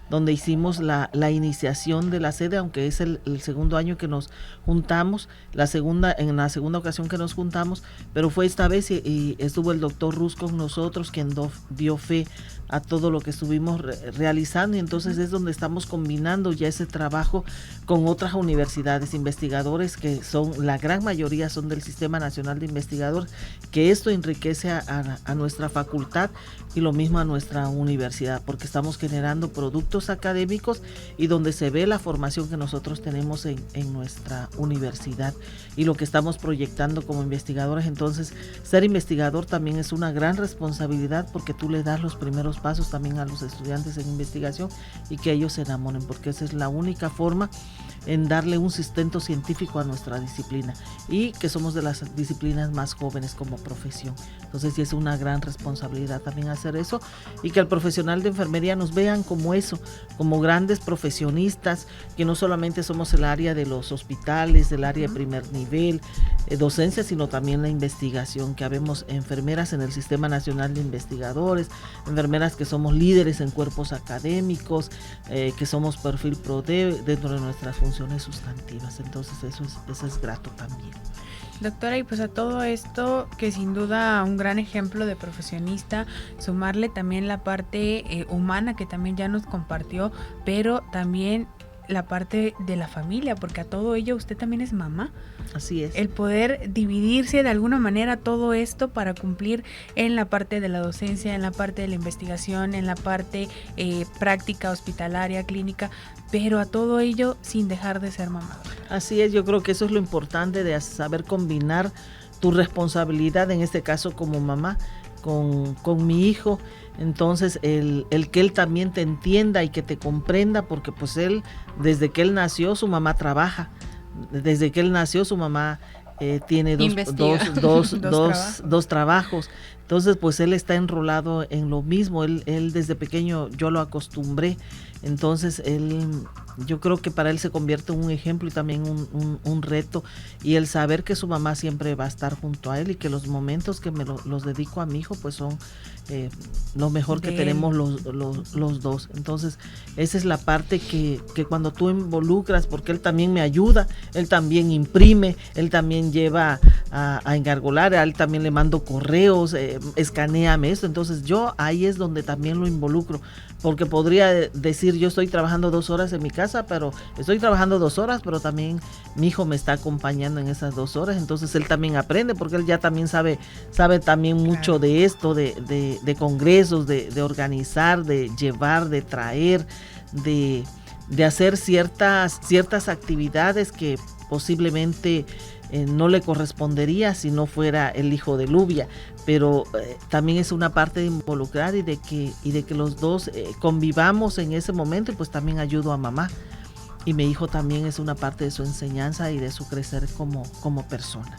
Speaker 5: donde hicimos la iniciación de la sede, aunque es el segundo año que nos juntamos, en la segunda ocasión que nos juntamos, pero fue esta vez y estuvo el doctor Ruz con nosotros, quien dio fe a todo lo que estuvimos realizando, y entonces es donde estamos combinando ya ese trabajo con otras universidades, investigadores que son, la gran mayoría son del Sistema Nacional de Investigadores, que esto enriquece a nuestra facultad y lo mismo a nuestra universidad, porque estamos generando productos académicos y donde se ve la formación que nosotros tenemos en nuestra universidad y lo que estamos proyectando como investigadores. Entonces, ser investigador también es una gran responsabilidad, porque tú le das los primeros pasos también a los estudiantes en investigación y que ellos se enamoren, porque esa es la única forma en darle un sustento científico a nuestra disciplina, y que somos de las disciplinas más jóvenes como profesión. Entonces sí es una gran responsabilidad también hacer eso, y que al profesional de enfermería nos vean como eso, como grandes profesionistas, que no solamente somos el área de los hospitales, el área de primer nivel, docencia, sino también la investigación, que habemos enfermeras en el Sistema Nacional de Investigadores, enfermeras que somos líderes en cuerpos académicos, que somos perfil PRODE dentro de nuestras funciones sustantivas. Entonces eso es grato también.
Speaker 3: Doctora, y pues a todo esto, que sin duda un gran ejemplo de profesionista, sumarle también la parte humana que también ya nos compartió, pero también la parte de la familia, porque a todo ello usted también es mamá.
Speaker 5: Así es.
Speaker 3: El poder dividirse de alguna manera todo esto para cumplir en la parte de la docencia, en la parte de la investigación, en la parte práctica, hospitalaria, clínica, pero a todo ello sin dejar de ser mamá.
Speaker 5: Así es, yo creo que eso es lo importante, de saber combinar tu responsabilidad, en este caso como mamá, con mi hijo. Entonces el que él también te entienda y que te comprenda, porque pues él, desde que él nació, su mamá trabaja. Desde que él nació, su mamá tiene dos trabajos. Entonces pues él está enrolado en lo mismo. Él desde pequeño yo lo acostumbré. Entonces yo creo que para él se convierte en un ejemplo y también un reto, y el saber que su mamá siempre va a estar junto a él, y que los momentos que los dedico a mi hijo pues son lo mejor que tenemos los dos. Entonces esa es la parte que cuando tú involucras, porque él también me ayuda, él también imprime, él también lleva a engargolar, a él también le mando correos, escanéame esto. Entonces yo ahí es donde también lo involucro, porque podría decir, yo estoy trabajando 2 horas en mi casa, pero estoy trabajando 2 horas, pero también mi hijo me está acompañando en esas 2 horas. Entonces él también aprende, porque él ya también sabe también mucho de esto, de congresos, de organizar, de llevar, de traer, de hacer ciertas actividades que posiblemente no le correspondería si no fuera el hijo de Lubia, pero también es una parte de involucrar y de que los dos convivamos en ese momento, y pues también ayudo a mamá, y mi hijo también es una parte de su enseñanza y de su crecer como persona.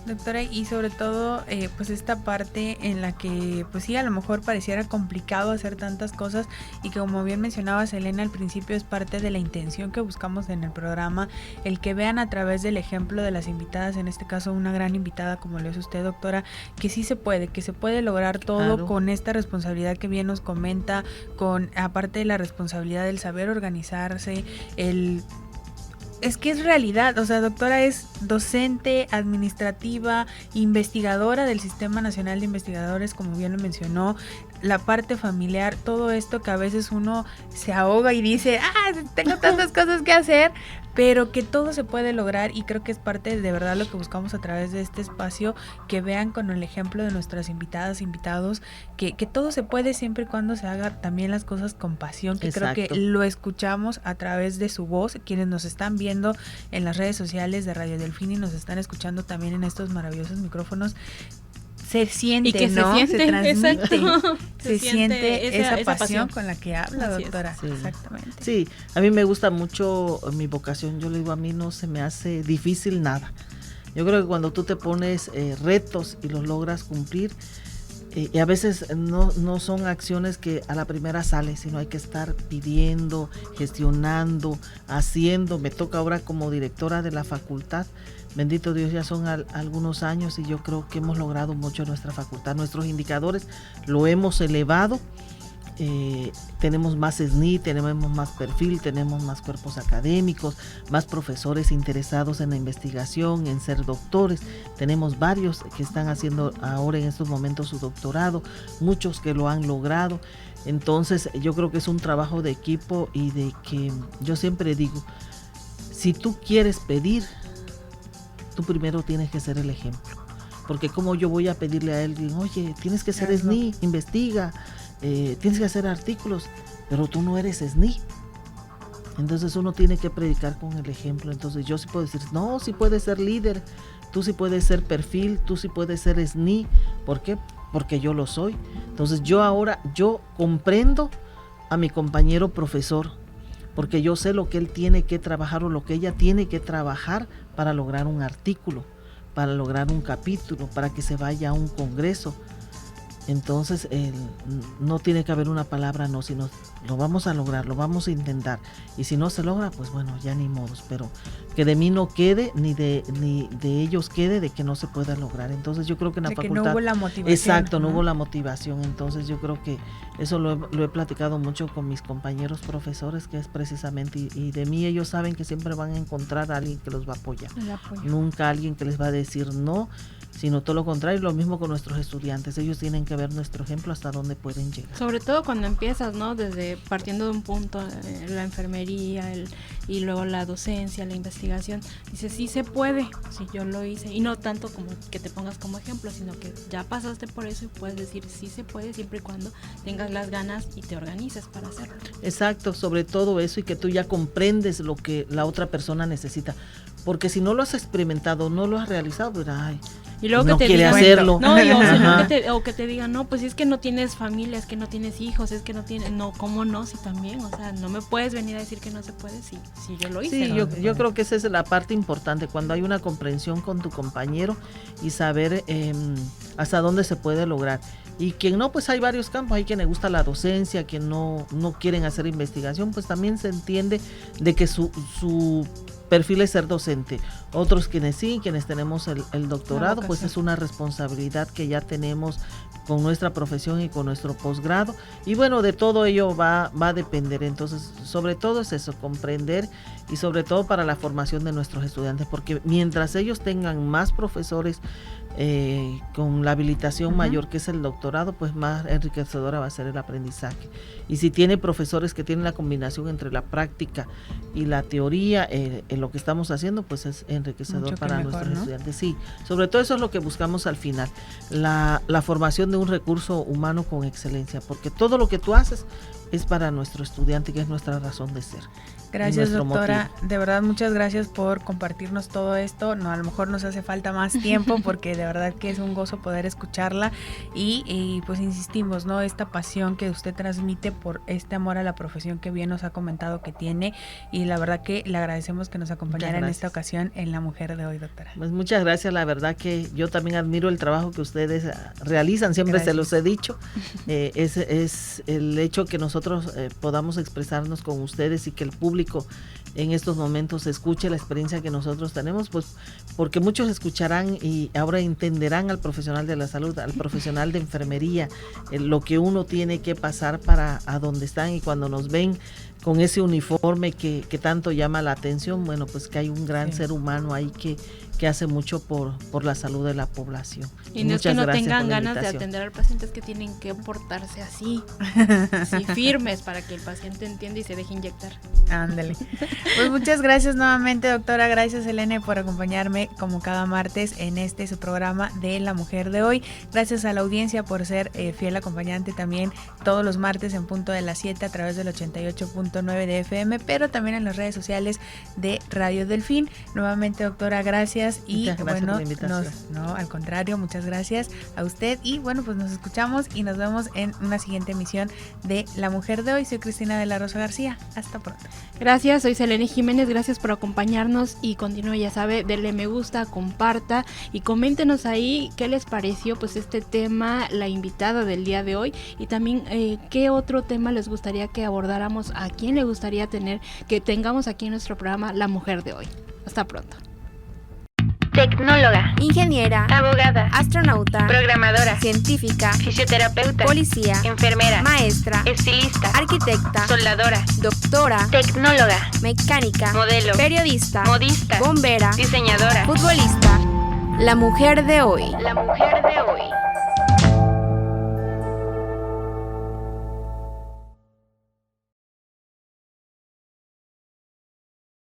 Speaker 3: Doctora, y sobre todo pues esta parte en la que pues sí, a lo mejor pareciera complicado hacer tantas cosas, y que como bien mencionaba Selena al principio, es parte de la intención que buscamos en el programa, el que vean a través del ejemplo de las invitadas, en este caso una gran invitada como lo es usted, doctora, que sí se puede lograr todo. Claro. Con esta responsabilidad que bien nos comenta, con aparte de la responsabilidad del saber organizarse, es que es realidad, o sea, doctora es docente, administrativa, investigadora del Sistema Nacional de Investigadores, como bien lo mencionó, la parte familiar, todo esto que a veces uno se ahoga y dice, tengo tantas cosas que hacer, pero que todo se puede lograr, y creo que es parte de verdad lo que buscamos a través de este espacio, que vean con el ejemplo de nuestras invitadas, invitados, que todo se puede siempre y cuando se haga también las cosas con pasión, que Exacto. Creo que lo escuchamos a través de su voz, quienes nos están viendo en las redes sociales de Radio Delfín y nos están escuchando también en estos maravillosos micrófonos. Se siente, y que ¿no? Se transmite, se siente esa pasión con la que habla, doctora.
Speaker 5: Sí.
Speaker 3: Exactamente.
Speaker 5: Sí, a mí me gusta mucho mi vocación. Yo le digo, a mí no se me hace difícil nada. Yo creo que cuando tú te pones retos y los logras cumplir, y a veces no son acciones que a la primera sale, sino hay que estar pidiendo, gestionando, haciendo. Me toca ahora como directora de la facultad. Bendito Dios, ya son algunos años, y yo creo que hemos logrado mucho en nuestra facultad. Nuestros indicadores lo hemos elevado tenemos más SNI, tenemos más perfil, tenemos más cuerpos académicos, más profesores interesados en la investigación, en ser doctores. Tenemos varios que están haciendo ahora en estos momentos su doctorado, muchos que lo han logrado. Entonces yo creo que es un trabajo de equipo y de que yo siempre digo, si tú quieres pedir, tú primero tienes que ser el ejemplo. Porque como yo voy a pedirle a alguien, oye, tienes que ser SNI, investiga, tienes que hacer artículos, pero tú no eres SNI. Entonces uno tiene que predicar con el ejemplo. Entonces yo sí puedo decir, no, sí puedes ser líder, tú sí puedes ser perfil, tú sí puedes ser SNI. ¿Por qué? Porque yo lo soy. Entonces yo comprendo a mi compañero profesor, porque yo sé lo que él tiene que trabajar o lo que ella tiene que trabajar para lograr un artículo, para lograr un capítulo, para que se vaya a un congreso. Entonces no tiene que haber una palabra no, sino lo vamos a lograr, lo vamos a intentar, y si no se logra, pues bueno, ya ni modos, pero que de mí no quede, ni de ellos quede, de que no se pueda lograr. Entonces yo creo que en la facultad,
Speaker 3: que no hubo la motivación.
Speaker 5: Exacto, no hubo la motivación. Entonces yo creo que eso lo he platicado mucho con mis compañeros profesores, que es precisamente, y de mí ellos saben que siempre van a encontrar a alguien que los va a apoyar, nunca alguien que les va a decir no, sino todo lo contrario. Lo mismo con nuestros estudiantes, ellos tienen que ver nuestro ejemplo hasta dónde pueden llegar.
Speaker 4: Sobre todo cuando empiezas, ¿no? Desde partiendo de un punto, la enfermería, y luego la docencia, la investigación, dices, sí se puede, sí yo lo hice, y no tanto como que te pongas como ejemplo, sino que ya pasaste por eso y puedes decir, sí se puede, siempre y cuando tengas las ganas y te organices para hacerlo.
Speaker 5: Exacto, sobre todo eso, y que tú ya comprendes lo que la otra persona necesita, porque si no lo has experimentado, no lo has realizado, pues ay,
Speaker 4: y luego
Speaker 5: no
Speaker 4: que te
Speaker 5: quiere
Speaker 4: digan,
Speaker 5: hacerlo.
Speaker 4: no, o que te digan, no, pues es que no tienes familia, es que no tienes hijos, es que no tienes, no, ¿cómo no? Si también, o sea, no me puedes venir a decir que no se puede, si yo lo hice.
Speaker 5: Sí, yo creo que esa es la parte importante, cuando hay una comprensión con tu compañero y saber hasta dónde se puede lograr. Y quien no, pues hay varios campos, hay quien le gusta la docencia, quien no quieren hacer investigación, pues también se entiende de que su perfil es ser docente. Otros quienes sí, quienes tenemos el doctorado, pues es una responsabilidad que ya tenemos con nuestra profesión y con nuestro posgrado, y bueno, de todo ello va a depender. Entonces, sobre todo es eso, comprender, y sobre todo para la formación de nuestros estudiantes, porque mientras ellos tengan más profesores con la habilitación mayor, que es el doctorado, pues más enriquecedora va a ser el aprendizaje. Y si tiene profesores que tienen la combinación entre la práctica y la teoría, en lo que estamos haciendo, pues es enriquecedor para mejor, nuestros estudiantes. Sí, sobre todo eso es lo que buscamos al final, la formación de un recurso humano con excelencia, porque todo lo que tú haces es para nuestro estudiante, que es nuestra razón de ser.
Speaker 3: Gracias, doctora, de verdad muchas gracias por compartirnos todo esto. No, a lo mejor nos hace falta más tiempo, porque de verdad que es un gozo poder escucharla, y pues insistimos, ¿no? Esta pasión que usted transmite por este amor a la profesión que bien nos ha comentado que tiene, y la verdad que le agradecemos que nos acompañara en esta ocasión en La Mujer de Hoy, doctora.
Speaker 5: Pues muchas gracias, la verdad que yo también admiro el trabajo que ustedes realizan, siempre se los he dicho, es el hecho que nosotros podamos expresarnos con ustedes y que el público en estos momentos escuche la experiencia que nosotros tenemos, pues porque muchos escucharán y ahora entenderán al profesional de la salud, al profesional de enfermería, lo que uno tiene que pasar para a donde están, y cuando nos ven con ese uniforme que tanto llama la atención, bueno, pues que hay un gran ser humano ahí que hace mucho por la salud de la población.
Speaker 4: Y no es que no tengan ganas de atender al paciente, es que tienen que portarse así, firmes, para que el paciente entienda y se deje inyectar.
Speaker 3: Ándale. Pues muchas gracias nuevamente, doctora. Gracias, Helene, por acompañarme como cada martes en su programa de La Mujer de Hoy. Gracias a la audiencia por ser fiel acompañante también todos los martes en punto de las 7 a través del 88.9 de FM, pero también en las redes sociales de Radio Delfín. Nuevamente, doctora, gracias. Y
Speaker 5: gracias,
Speaker 3: bueno,
Speaker 5: por la invitación.
Speaker 3: No, al contrario, muchas gracias a usted, y bueno, pues nos escuchamos y nos vemos en una siguiente emisión de La Mujer de Hoy. Soy Cristina de la Rosa García, hasta pronto.
Speaker 4: Gracias, soy Selene Jiménez, gracias por acompañarnos, y continúe, ya sabe, denle me gusta, comparta y coméntenos ahí qué les pareció pues este tema, la invitada del día de hoy, y también qué otro tema les gustaría que abordáramos, a quién le gustaría que tengamos aquí en nuestro programa La Mujer de Hoy. Hasta pronto.
Speaker 1: tecnóloga,
Speaker 2: ingeniera,
Speaker 1: abogada,
Speaker 2: astronauta,
Speaker 1: programadora,
Speaker 2: científica,
Speaker 1: fisioterapeuta,
Speaker 2: policía,
Speaker 1: enfermera,
Speaker 2: maestra,
Speaker 1: estilista,
Speaker 2: arquitecta,
Speaker 1: soldadora,
Speaker 2: doctora,
Speaker 1: tecnóloga,
Speaker 2: mecánica,
Speaker 1: modelo,
Speaker 2: periodista,
Speaker 1: modista,
Speaker 2: bombera,
Speaker 1: diseñadora.
Speaker 2: futbolista. La mujer de hoy.
Speaker 1: La mujer de hoy.